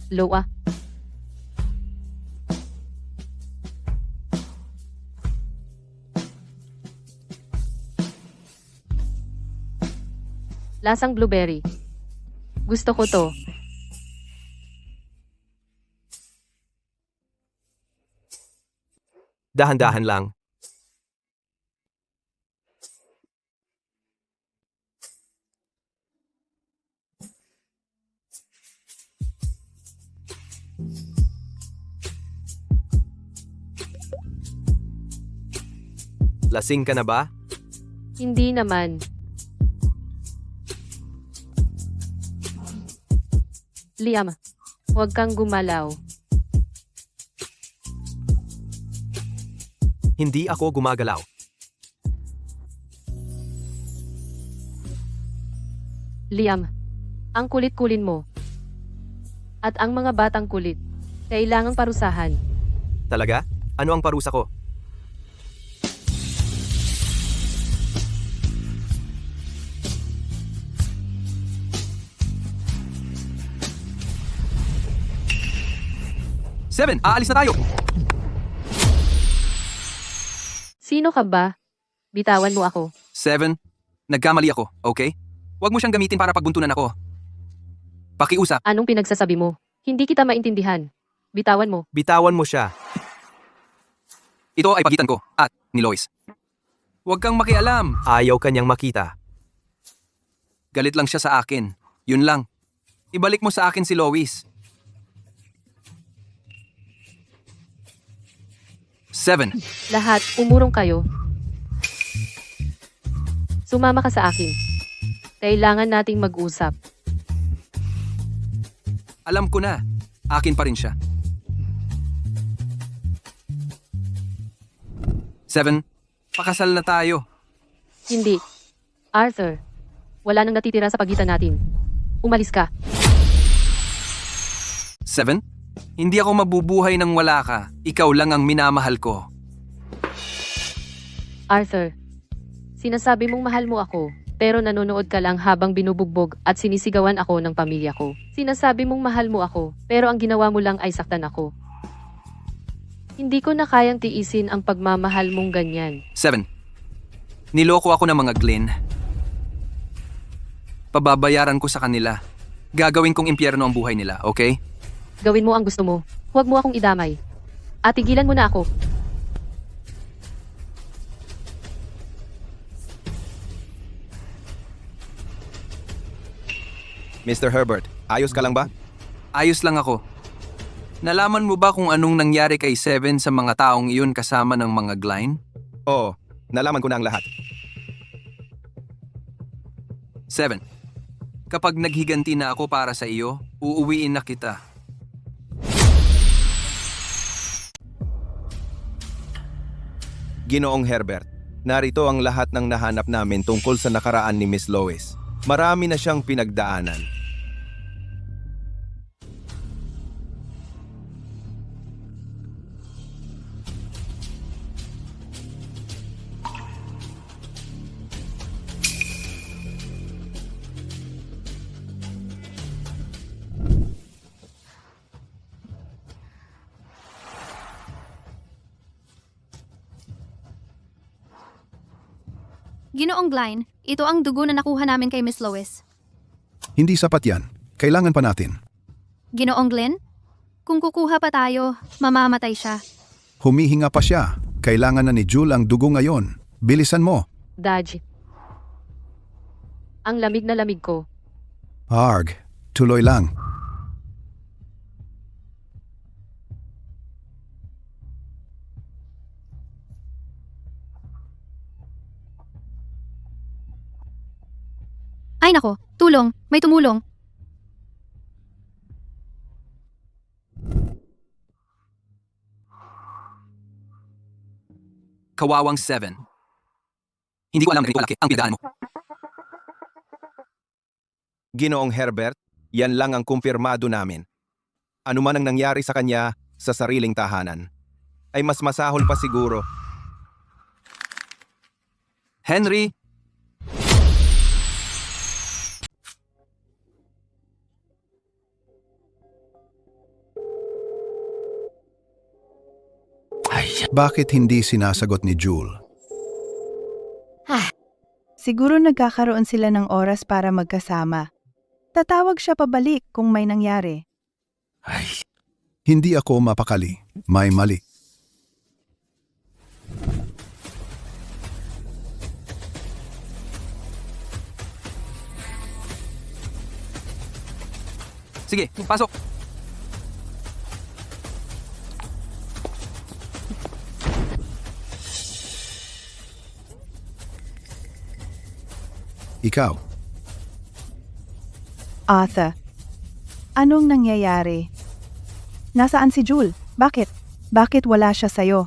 C: Loa. Lasang blueberry. Gusto ko to.
K: Dahan-dahan lang. Lasing ka na ba?
C: Hindi naman. Liam, huwag kang gumalaw.
K: Hindi ako gumagalaw.
C: Liam, ang kulit-kulin mo. At ang mga batang kulit. Kailangang parusahan.
K: Talaga? Ano ang parusa ko?
D: Seven, aalis na tayo!
C: Sino ka ba? Bitawan mo ako.
D: 7. Nagkamali ako, okay? Huwag mo siyang gamitin para pagbuntunan ako. Pakiusap.
C: Anong pinagsasabi mo? Hindi kita maintindihan. Bitawan mo.
K: Bitawan mo siya.
D: Ito ay pagitan ko at ni Lois. Huwag kang makialam.
K: Ayaw kanyang makita.
D: Galit lang siya sa akin. Yun lang. Ibalik mo sa akin si Lois. 7.
C: Lahat, umurong kayo. Sumama ka sa akin. Kailangan nating mag-usap.
D: Alam ko na. Akin pa rin siya. 7. Pakasal na tayo.
C: Hindi. Arthur, wala nang natitira sa pagitan natin. Umalis ka.
D: 7. Hindi ako mabubuhay nang wala ka. Ikaw lang ang minamahal ko.
C: Arthur, sinasabi mong mahal mo ako, pero nanonood ka lang habang binubugbog at sinisigawan ako ng pamilya ko. Sinasabi mong mahal mo ako, pero ang ginawa mo lang ay saktan ako. Hindi ko na kayang tiisin ang pagmamahal mong ganyan.
D: 7. Niloko ako ng mga Glenn. Pababayaran ko sa kanila. Gagawin kong impyerno ang buhay nila, okay?
C: Gawin mo ang gusto mo. Huwag mo akong idamay. At tigilan mo na ako.
K: Mr. Herbert, ayos ka lang ba?
D: Ayos lang ako. Nalaman mo ba kung anong nangyari kay Seven sa mga taong iyon kasama ng mga Glenn?
K: Oo, nalaman ko na ang lahat.
D: 7. Kapag naghiganti na ako para sa iyo, uuwiin na kita.
K: Ginoong Herbert, narito ang lahat ng nahanap namin tungkol sa nakaraan ni Miss Lois. Marami na siyang pinagdaanan.
F: Ginoong Glenn, ito ang dugo na nakuha namin kay Miss Lois.
A: Hindi sapat yan. Kailangan pa natin.
F: Ginoong Glenn, kung kukuha pa tayo, mamamatay siya.
A: Humihinga pa siya. Kailangan na ni Jul ang dugo ngayon. Bilisan mo.
C: Daj. Ang lamig na lamig ko.
A: Arg, tuloy lang.
F: Ay nako, tulong, may tumulong.
D: Kawawang 7. Hindi ko alam ganito kalaki ang pinagdaan mo.
K: Ginoong Herbert, yan lang ang kumpirmado namin. Ano man ang nangyari sa kanya sa sariling tahanan, ay mas masahol pa siguro.
D: Henry,
A: Bakit hindi sinasagot ni Jul?
B: Siguro nagkakaroon sila ng oras para magkasama. Tatawag siya pabalik kung may nangyari.
A: Hindi ako mapakali. May mali.
D: sige, pasok.
A: Ikaw.
B: Arthur, anong nangyayari? Nasaan si Jul? Bakit? Bakit wala siya sa'yo?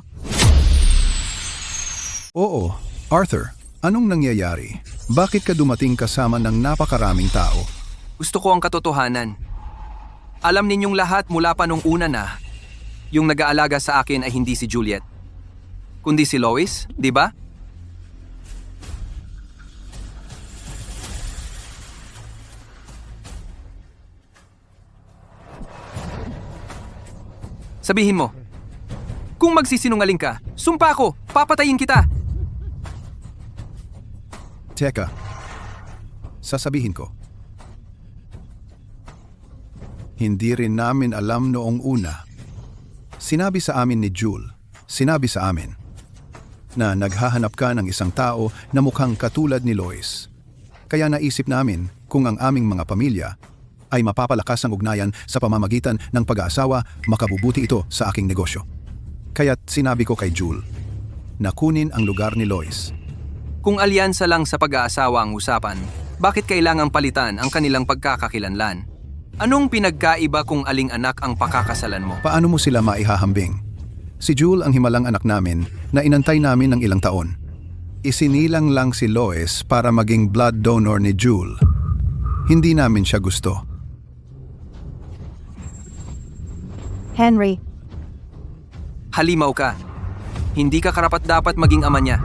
A: Oo, Arthur. Anong nangyayari? Bakit ka dumating kasama ng napakaraming tao?
D: Gusto ko ang katotohanan. Alam ninyong lahat mula pa nung una na, yung nag-aalaga sa akin ay hindi si Juliet, kundi si Lois, di ba? Sabihin mo, kung magsisinungaling ka, sumpa ko, papatayin kita.
A: Teka, sasabihin ko. Hindi rin namin alam noong una. Sinabi sa amin ni Jul, sinabi sa amin, na naghahanap ka ng isang tao na mukhang katulad ni Lois. Kaya naisip namin kung ang aming mga pamilya ay mapapalakas ang ugnayan sa pamamagitan ng pag-aasawa, makabubuti ito sa aking negosyo. Kaya't sinabi ko kay Jul na kunin ang lugar ni Lois.
D: Kung alyansa lang sa pag-aasawa ang usapan, bakit kailangang palitan ang kanilang pagkakakilanlan? Anong pinagkaiba kung aling anak ang pakakasalan mo?
A: Paano mo sila maihahambing? Si Jul ang himalang anak namin na inantay namin ng ilang taon. Isinilang lang si Lois para maging blood donor ni Jul. Hindi namin siya gusto.
B: Henry,
D: Halimaw ka. Hindi ka karapat-dapat maging ama niya.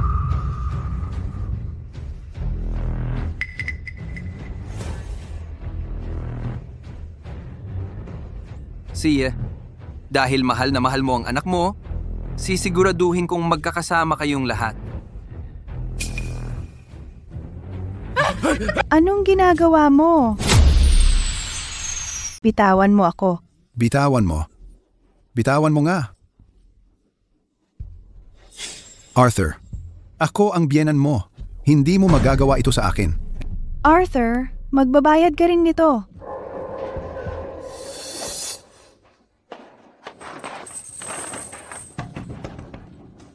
D: Siya, dahil mahal na mahal mo ang anak mo, Sisiguraduhin kong magkakasama kayong lahat.
B: Anong ginagawa mo? Bitawan mo ako.
A: Bitawan mo. Bitawan mo nga. Arthur, ako ang biyenan mo. Hindi mo magagawa ito sa akin.
B: Arthur, magbabayad ka rin nito.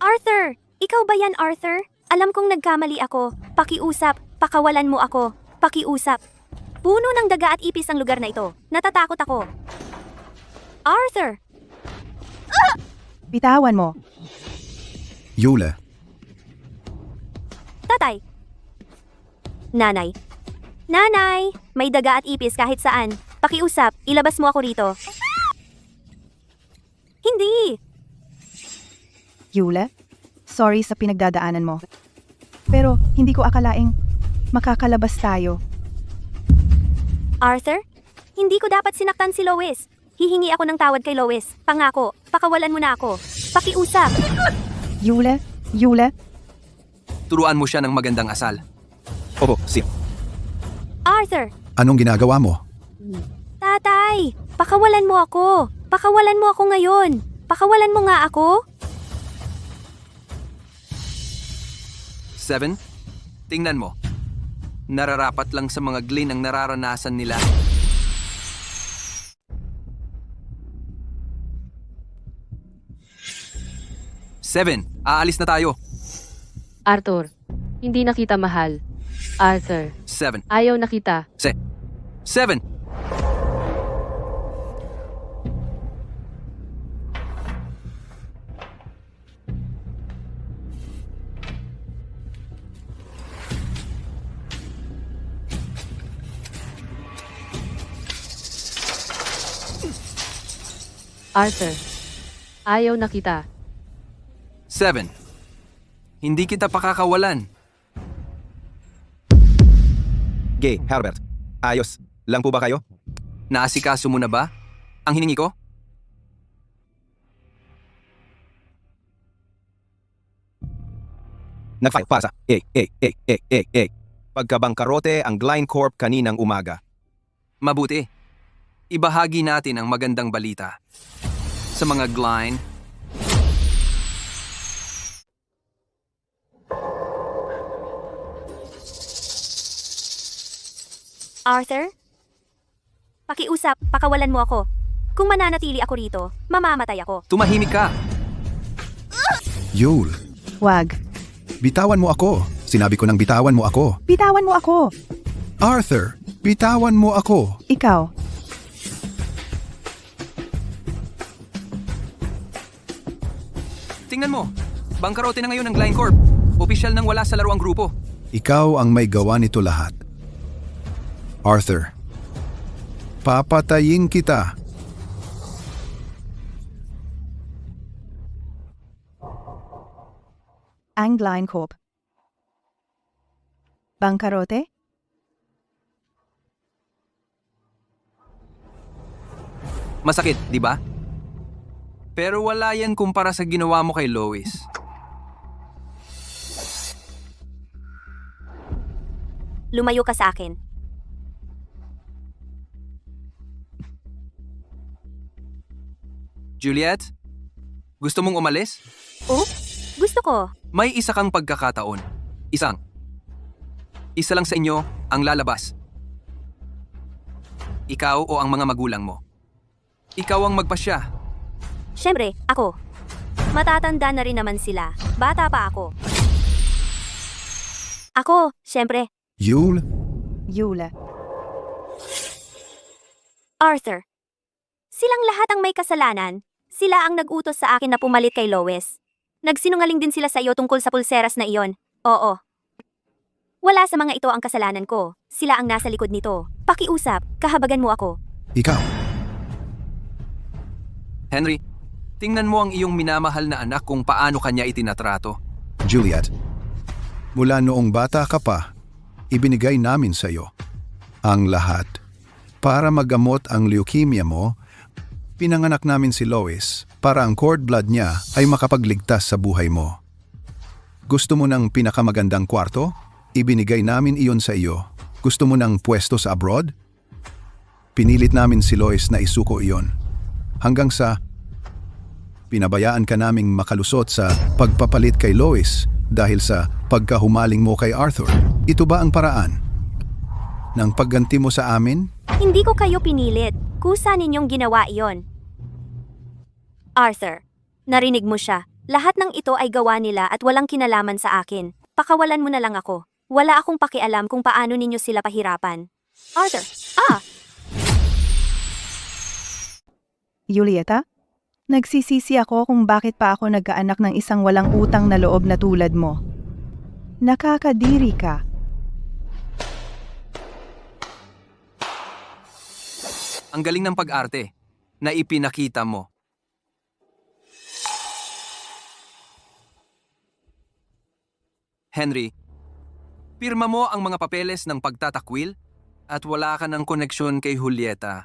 E: Arthur! Ikaw ba yan, Arthur? Alam kong nagkamali ako. Pakiusap, pakawalan mo ako. Pakiusap. Puno ng daga at ipis ang lugar na ito. Natatakot ako. Arthur!
B: Bitawan mo.
A: Yule,
E: Tatay! Nanay! Nanay! May daga at ipis kahit saan. Pakiusap, ilabas mo ako rito. Hindi!
B: Yule, sorry sa pinagdadaanan mo. Pero hindi ko akalaing makakalabas tayo.
E: Arthur? Hindi ko dapat sinaktan si Lois. Hihingi ako ng tawad kay Lois. Pangako, pakawalan mo na ako. Pakiusap!
B: Yule,
D: Turuan mo siya ng magandang asal.
K: Opo, sir.
E: Arthur!
A: anong ginagawa mo?
E: Tatay! Pakawalan mo ako! Pakawalan mo ako ngayon! Pakawalan mo nga ako!
D: 7. Tingnan mo. Nararapat lang sa mga Glenn ang nararanasan nila. Seven, aalis na tayo.
C: Arthur, hindi na kita mahal. Arthur,
D: 7.
C: ayaw na kita.
D: 7.
C: Arthur, ayaw na kita.
D: 7. Hindi kita pakakawalan.
K: Gay, Herbert. Ayos. Lang po ba kayo?
D: Naasikaso mo na ba ang hiningi ko?
K: Nag-file pasa. Pagkabangkarote ang Glenn Corp kaninang umaga.
D: Mabuti. Ibahagi natin ang magandang balita. Sa mga Glenn,
E: Arthur? Pakiusap, pakawalan mo ako. Kung mananatili ako rito, mamamatay ako.
D: tumahimik ka.
A: Yule,
B: Wag.
A: bitawan mo ako. Sinabi ko nang bitawan mo ako.
B: Bitawan mo ako.
A: Arthur, bitawan mo ako.
B: Ikaw.
D: Tingnan mo. Bangkarote na ngayon ng Glenn Corp. Opisyal nang wala sa laro ang grupo.
A: Ikaw ang may gawa nito lahat. Arthur, papatayin kita.
B: Ang Glenn Corp. Bangkarote?
D: Masakit, di ba? Pero wala yan kumpara sa ginawa mo kay Lois.
E: Lumayo ka sa akin.
D: Juliet, gusto mong umalis?
E: Oh? Gusto ko.
D: May isa kang pagkakataon. Isang. Isa lang sa inyo ang lalabas. Ikaw o ang mga magulang mo. Ikaw ang magpasya.
E: Siyempre, ako. Matatanda na rin naman sila. Bata pa ako. Ako, siyempre.
A: Yule,
B: Yule.
E: Arthur. Silang lahat ang may kasalanan. Sila ang nag-utos sa akin na pumalit kay Lois. Nagsinungaling din sila sa iyo tungkol sa pulseras na iyon. Oo. Wala sa mga ito ang kasalanan ko. Sila ang nasa likod nito. Pakiusap, kahabagan mo ako.
A: ikaw.
D: Henry, tingnan mo ang iyong minamahal na anak kung paano kanya itinatrato.
A: Juliet, mula noong bata ka pa, ibinigay namin sa iyo ang lahat. Para magamot ang leukemia mo, pinanganak namin si Lois para ang cord blood niya ay makapagligtas sa buhay mo. Gusto mo ng pinakamagandang kwarto? Ibinigay namin iyon sa iyo. Gusto mo ng pwesto sa abroad? Pinilit namin si Lois na isuko iyon. Hanggang sa pinabayaan ka naming makalusot sa pagpapalit kay Lois dahil sa pagkahumaling mo kay Arthur. Ito ba ang paraan ng pagganti mo sa amin?
E: Hindi ko kayo pinilit. Kusa ninyong ginawa iyon. Arthur, narinig mo siya. Lahat ng ito ay gawa nila at walang kinalaman sa akin. Pakawalan mo na lang ako. Wala akong pakialam kung paano ninyo sila pahirapan. Arthur,
B: Julieta? Nagsisisi ako kung bakit pa ako nagkaanak ng isang walang utang na loob na tulad mo. Nakakadiri ka.
D: Ang galing ng pag-arte na ipinakita mo. Henry, pirma mo ang mga papeles ng pagtatakwil at wala ka ng koneksyon kay Julieta.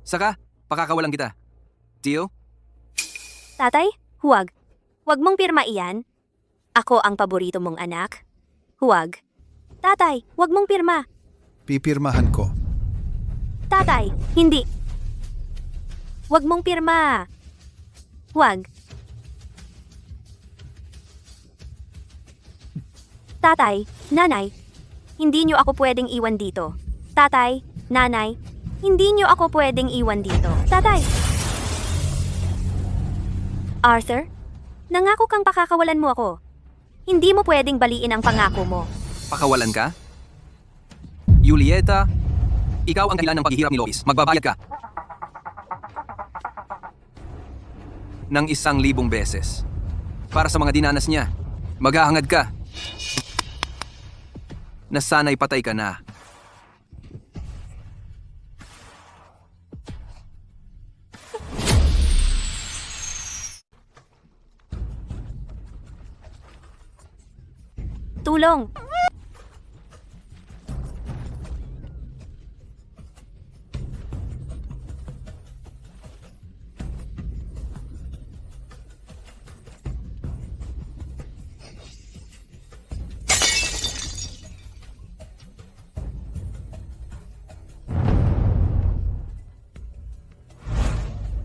D: Saka, pakakawalan kita. Deal?
E: Tatay, huwag. Huwag mong pirma iyan. Ako ang paborito mong anak. Huwag. Tatay, huwag mong pirma.
A: Pipirmahan ko.
E: Tatay, hindi. Huwag mong pirma. Huwag. Tatay, nanay, hindi niyo ako pwedeng iwan dito. Tatay, nanay, hindi niyo ako pwedeng iwan dito. Tatay! Arthur, nangako kang pakakawalan mo ako. Hindi mo pwedeng baliin ang pangako mo.
D: Pakawalan ka? Julieta, ikaw ang dahilan ng paghihirap ni Lois. Magbabayad ka. Ng 1,000 beses. Para sa mga dinanas niya. Maghahangad ka. Na sana'y patay ka na.
E: Tulong!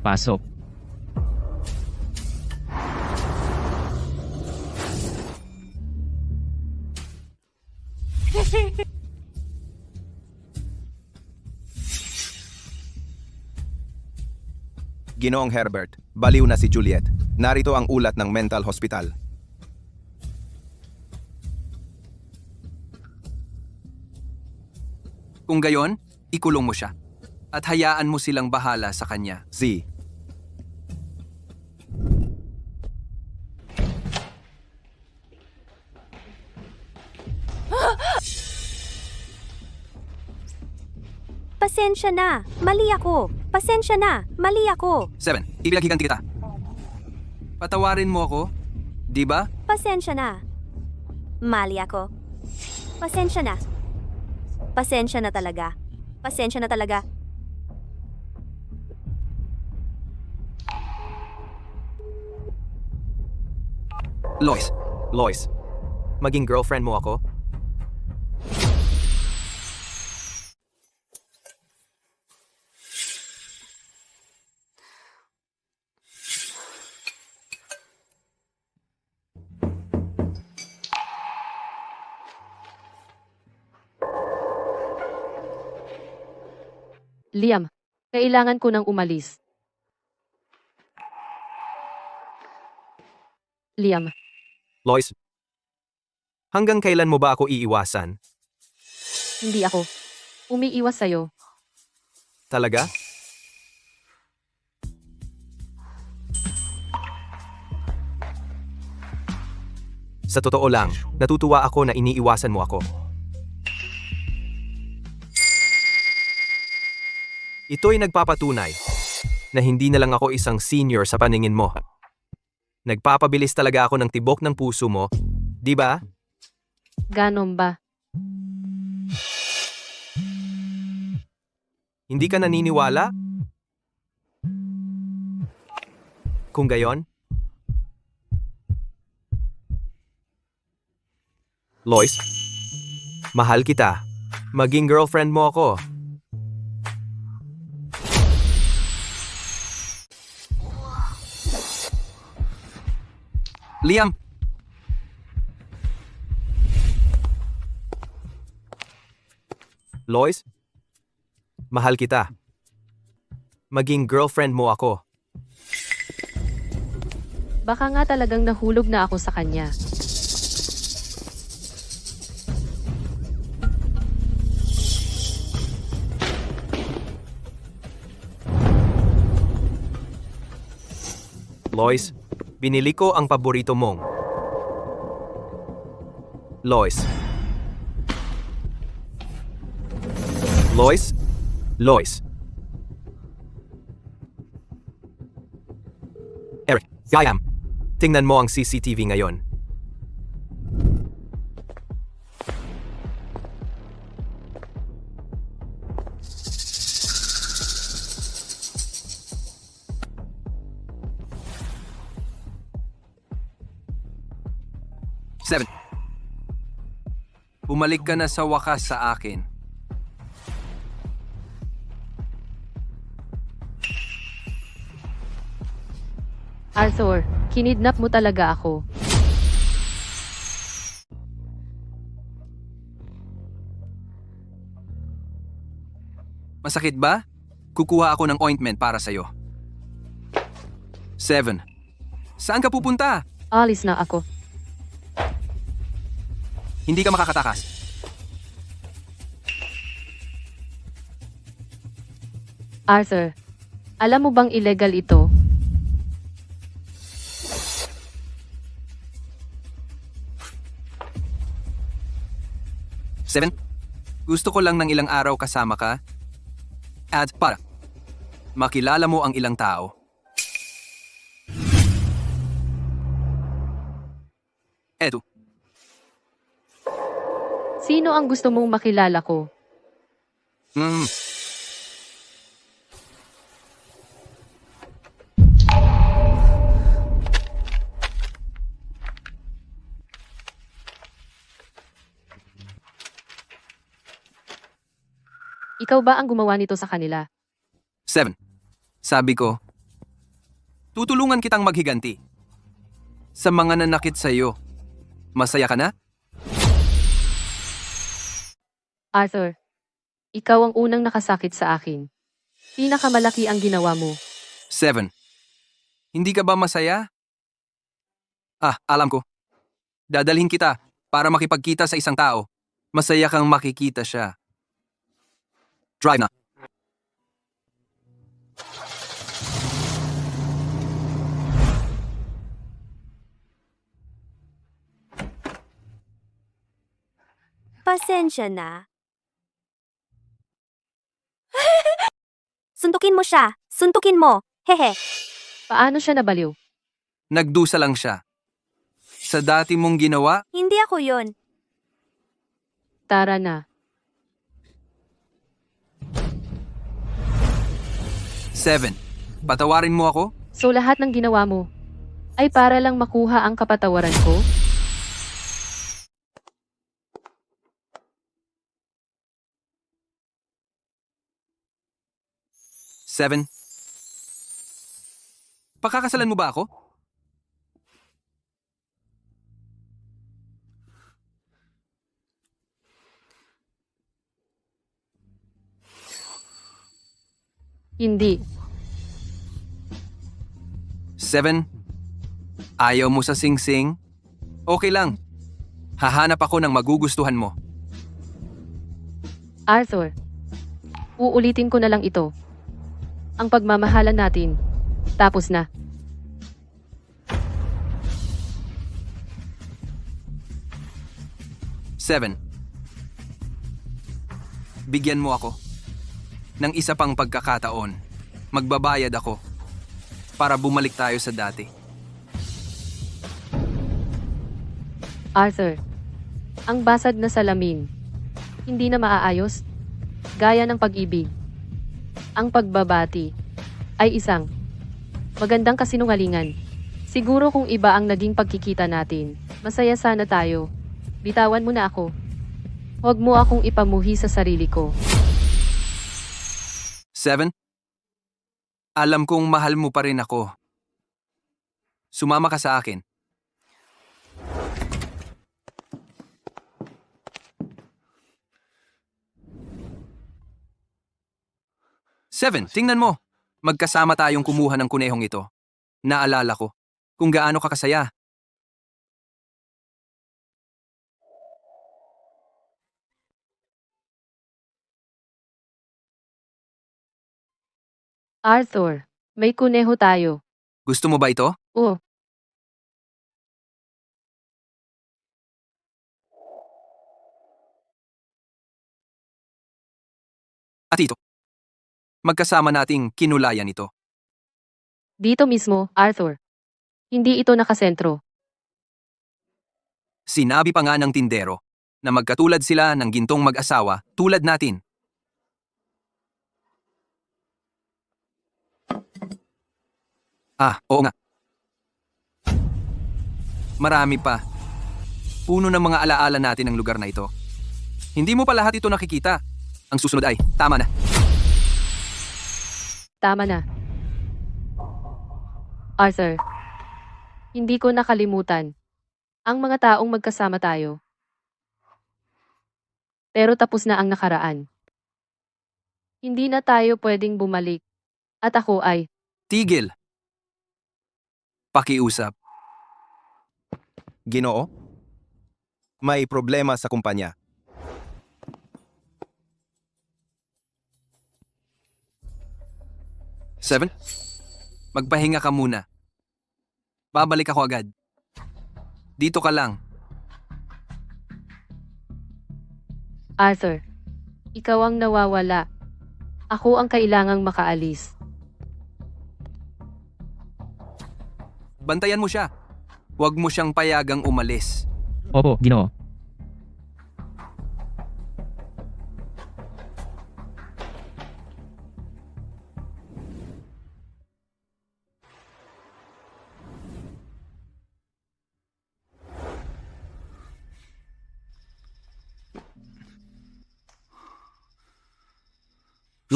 L: Pasok.
K: Ginoong Herbert, baliw na si Juliet. Narito ang ulat ng mental hospital.
D: Kung gayon, ikulong mo siya. At hayaan mo silang bahala sa kanya.
K: Z.
E: Pasensya na. Mali ako. Pasensya na. Mali ako.
D: 7. Ipinaghiganti kita. Patawarin mo ako? Di ba?
E: Pasensya na. Mali ako. Pasensya na. Pasensya na talaga. Pasensya na talaga.
D: Lois,
K: Lois, maging girlfriend mo ako?
C: Liam, kailangan ko nang umalis. Liam,
K: Lois, hanggang kailan mo ba ako iiwasan?
C: hindi ako. Umiiwas sa'yo.
K: Talaga? Sa totoo lang, natutuwa ako na iniiwasan mo ako. Ito'y nagpapatunay na hindi na lang ako isang senior sa paningin mo. Nagpapabilis talaga ako ng tibok ng puso mo, di ba?
C: Ganon ba?
K: Hindi ka naniniwala? Kung gayon, Lois, mahal kita. Maging girlfriend mo ako.
D: Liam,
K: Lois, mahal kita. Maging girlfriend mo ako.
C: Baka nga talagang nahulog na ako sa kanya.
K: Lois, binili ko ang paborito mong. Lois. Lois? Lois. Eric, Gayam. Tingnan mo ang CCTV ngayon.
D: Seven. Bumalik ka na sa wakas sa akin.
C: Arthur, kinidnap mo talaga ako.
D: Masakit ba? Kukuha ako ng ointment para sa'yo. 7. Saan ka pupunta?
C: Alis na ako.
D: Hindi ka makakatakas.
C: Arthur, alam mo bang illegal ito?
D: Seven. Gusto ko lang ng ilang araw kasama ka. At para makilala mo ang ilang tao. Eto.
C: Sino ang gusto mong makilala ko? Ikaw ba ang gumawa nito sa kanila?
D: 7. Sabi ko, tutulungan kitang maghiganti. Sa mga nanakit sa'yo, masaya ka na?
C: Arthur, ikaw ang unang nakasakit sa akin. Pinakamalaki ang ginawa mo.
D: 7. Hindi ka ba masaya? Alam ko. Dadalhin kita para makipagkita sa isang tao. Masaya kang makikita siya. Drive na.
E: Pasensya na. Suntukin mo siya. Suntukin mo. Hehe.
C: Paano siya nabaliw?
D: Nagdusa lang siya. Sa dati mong ginawa,
E: Hindi ako yon.
C: Tara na.
D: 7. Patawarin mo ako?
C: So lahat ng ginawa mo ay para lang makuha ang kapatawaran ko?
D: Seven. Pakakasalan mo ba ako?
C: Hindi.
D: 7. Ayaw mo sa sing-sing? Okay lang. Hahanap ako ng magugustuhan mo.
C: Arthur, uulitin ko na lang ito. Ang pagmamahalan natin, tapos na.
D: Seven. Bigyan mo ako ng isa pang pagkakataon. Magbabayad ako para bumalik tayo sa dati.
C: Arthur, ang basag na salamin, hindi na maaayos, gaya ng pag-ibig. Ang pagbabati ay isang Magandang kasinungalingan. Siguro kung iba ang naging pagkikita natin, masaya sana tayo. Bitawan mo na ako. Huwag mo akong ipamuhi sa sarili ko.
D: 7. Alam kong mahal mo pa rin ako. Sumama ka sa akin. Seven, tingnan mo. Magkasama tayong kumuha ng kunehong ito. Naalala ko kung gaano ka kasaya.
C: Arthur, may kuneho tayo.
D: Gusto mo ba ito?
C: Oo.
D: At ito. Magkasama nating kinulayan ito.
C: Dito mismo, Arthur. Hindi ito nakasentro.
D: Sinabi pa nga ng tindero na magkatulad sila ng gintong mag-asawa tulad natin. Oo nga. Marami pa. Puno ng mga alaala natin ang lugar na ito. Hindi mo pa lahat ito nakikita. Ang susunod ay, tama na.
C: Tama na. Arthur, hindi ko nakalimutan ang mga taong magkasama tayo. Pero tapos na ang nakaraan. Hindi na tayo pwedeng bumalik. At ako ay,
D: Tigil. Pakiusap.
M: Ginoo? May problema sa kumpanya.
D: Seven, magpahinga ka muna. Babalik ako agad. Dito ka lang.
C: Arthur, ikaw ang nawawala. Ako ang kailangang makaalis.
D: Bantayan mo siya. Huwag mo siyang payagang umalis.
L: Opo, Ginoo.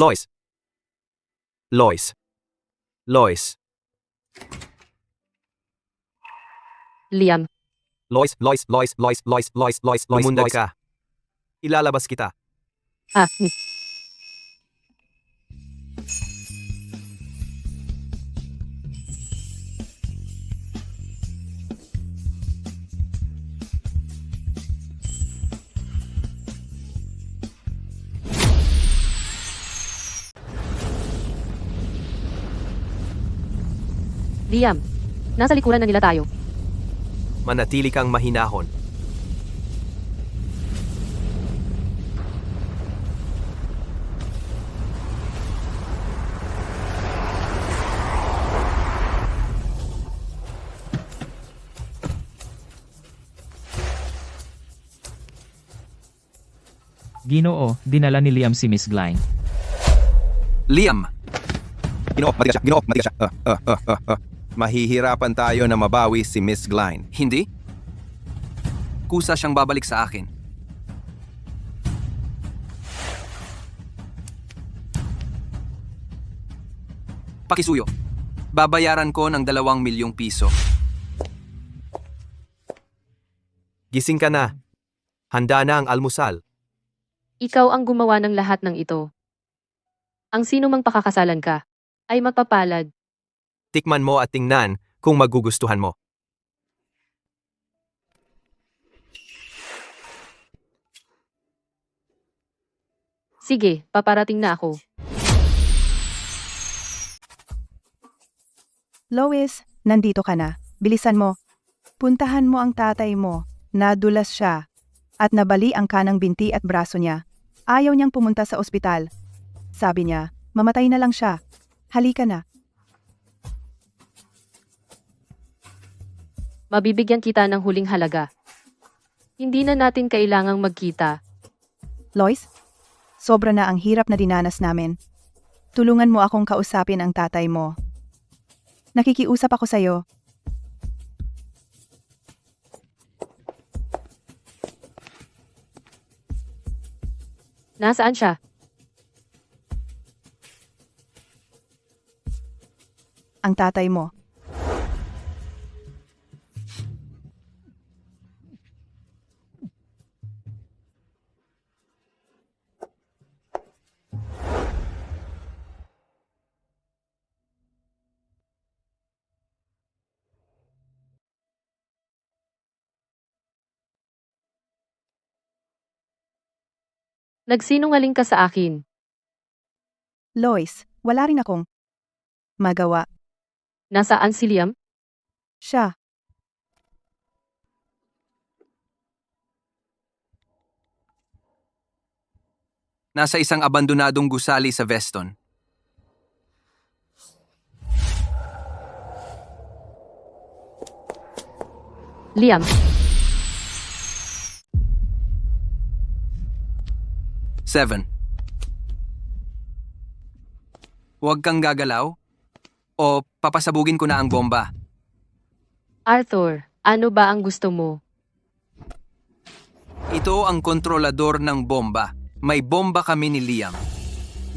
K: Lois. Lois. Lois.
C: Liam,
K: Lois. Lumundag ka. Ilalabas kita.
C: Miss. Liam, nasa likuran na nila tayo.
K: Manatili kang mahinahon.
L: Ginoo, dinala ni Liam si Miss Glyne.
D: Liam,
M: Ginoo, matigas siya. Ginoo, matigas siya. Mahihirapan tayo na mabawi si Miss Glyne.
D: hindi? Kusa siyang babalik sa akin. Pakisuyo. Babayaran ko ng 2,000,000 piso.
K: Gising ka na. Handa na ang almusal.
C: Ikaw ang gumawa ng lahat ng ito. Ang sino mang pakakasalan ka, ay magpapalad.
K: Tikman mo at tingnan kung magugustuhan mo.
C: Sige, paparating na ako.
B: Lois, nandito ka na. Bilisan mo. Puntahan mo ang tatay mo. Nadulas siya. At nabali ang kanang binti at braso niya. Ayaw niyang pumunta sa ospital. Sabi niya, mamatay na lang siya. Halika na.
C: Mabibigyan kita ng huling halaga. Hindi na natin kailangang magkita.
B: Lois, sobra na ang hirap na dinanas namin. Tulungan mo akong kausapin ang tatay mo. Nakikiusap ako sa'yo.
C: Nasaan siya?
B: Ang tatay mo.
C: Nagsinungaling ka sa akin.
B: Lois, wala rin akong magawa.
C: Nasaan si Liam?
B: Siya.
D: Nasa isang abandonadong gusali sa Veston.
C: Liam,
D: 7. Huwag kang gagalaw o papasabugin ko na ang bomba.
C: Arthur, ano ba ang gusto mo?
D: Ito ang kontrolador ng bomba. May bomba kami ni Liam.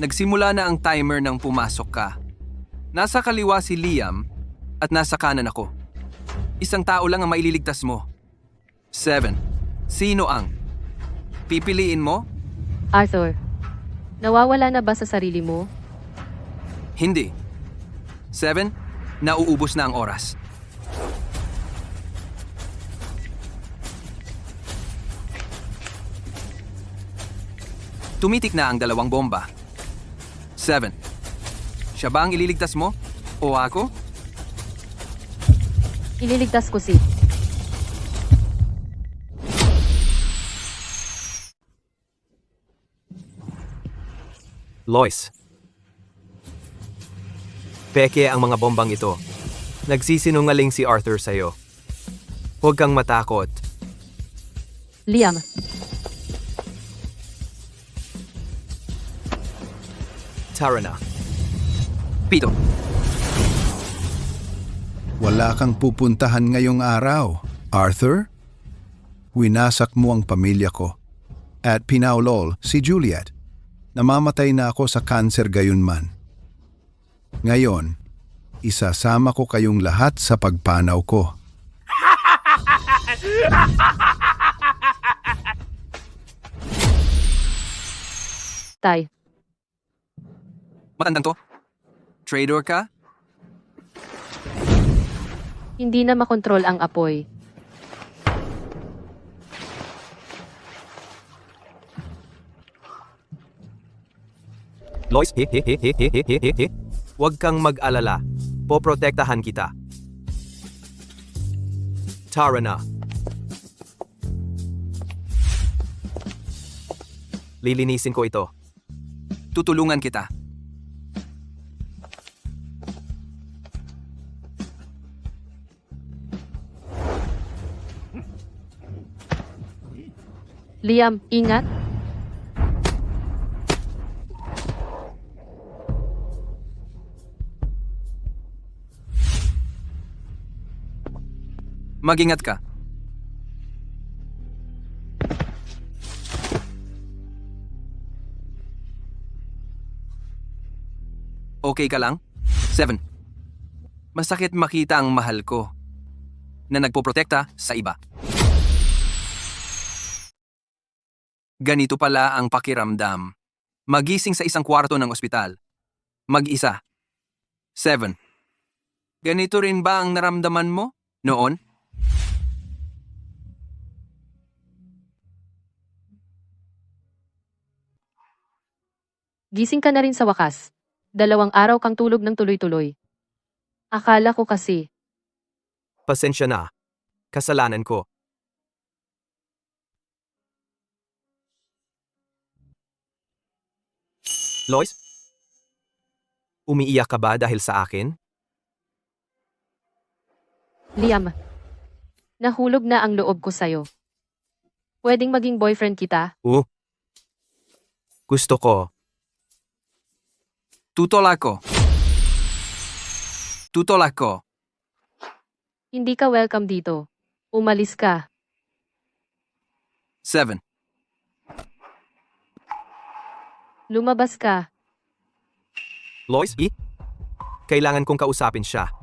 D: Nagsimula na ang timer nang pumasok ka. Nasa kaliwa si Liam at nasa kanan ako. Isang tao lang ang maililigtas mo. 7. Sino ang pipiliin mo?
C: Arthur, nawawala na ba sa sarili mo?
D: Hindi. 7. Nauubos na ang oras. Tumitik na ang dalawang bomba. 7. Siya ba ang ililigtas mo? O ako?
C: Ililigtas ko si...
K: Lois. Peke ang mga bombang ito. Nagsisinungaling si Arthur sa'yo. Huwag kang matakot.
C: Liam,
K: Tara na.
D: Pito.
A: Wala kang pupuntahan ngayong araw, Arthur. Winasak mo ang pamilya ko. At pinaulol si Juliet. Namamatay na ako sa kanser gayunman. Ngayon, isasama ko kayong lahat sa pagpanaw ko.
C: Tay.
D: Matandang to? Traitor ka?
C: Hindi na makontrol ang apoy.
K: Lois, huwag kang mag-alala. Poprotektahan kita. Tara na. Lilinisin ko ito.
D: Tutulungan kita.
C: Liam, ingat.
D: Mag-ingat ka. Okay ka lang? 7. Masakit makita ang mahal ko na nagpoprotekta sa iba. Ganito pala ang pakiramdam. Magising sa isang kwarto ng ospital. Mag-isa. 7. Ganito rin ba ang naramdaman mo noon?
C: Gising ka na rin sa wakas. 2 araw kang tulog ng tuloy-tuloy. Akala ko kasi,
K: Pasensya na. Kasalanan ko. Lois? Umiiyak ka ba dahil sa akin?
C: Liam, nahulog na ang loob ko sa'yo. Pwedeng maging boyfriend kita?
K: Gusto ko.
D: Tutol ako. tutulak ko.
C: Hindi ka welcome dito. Umalis ka.
D: 7.
C: Lumabas ka.
K: Lois, kailangan kong kausapin siya.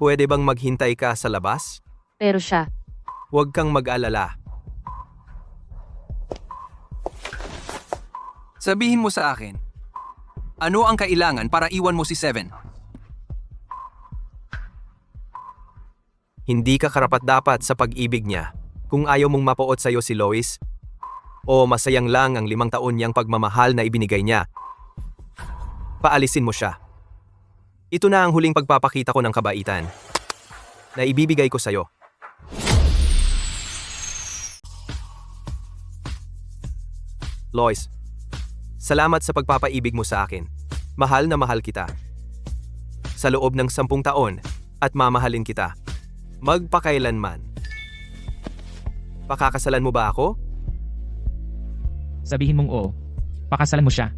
K: Pwede bang maghintay ka sa labas?
C: Pero siya.
K: Huwag kang mag-alala.
D: Sabihin mo sa akin, ano ang kailangan para iwan mo si 7?
K: Hindi ka karapat-dapat sa pag-ibig niya. Kung ayaw mong mapuot sa'yo si Lois, o masayang lang ang 5 taon niyang pagmamahal na ibinigay niya, paalisin mo siya. Ito na ang huling pagpapakita ko ng kabaitan na ibibigay ko sa'yo. Lois, salamat sa pagpapaibig mo sa akin. Mahal na mahal kita. Sa loob ng 10 taon at mamahalin kita. Magpakailanman. Pakakasalan mo ba ako?
L: Sabihin mong oo. Pakasalan mo siya.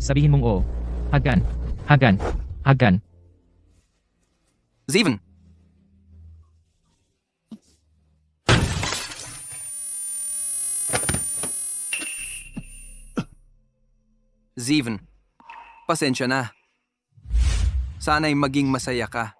L: Sabihin mong oo. Hagan. Hagan. Hagan.
D: 7. Steven, pasensya na. Sana'y maging masaya ka.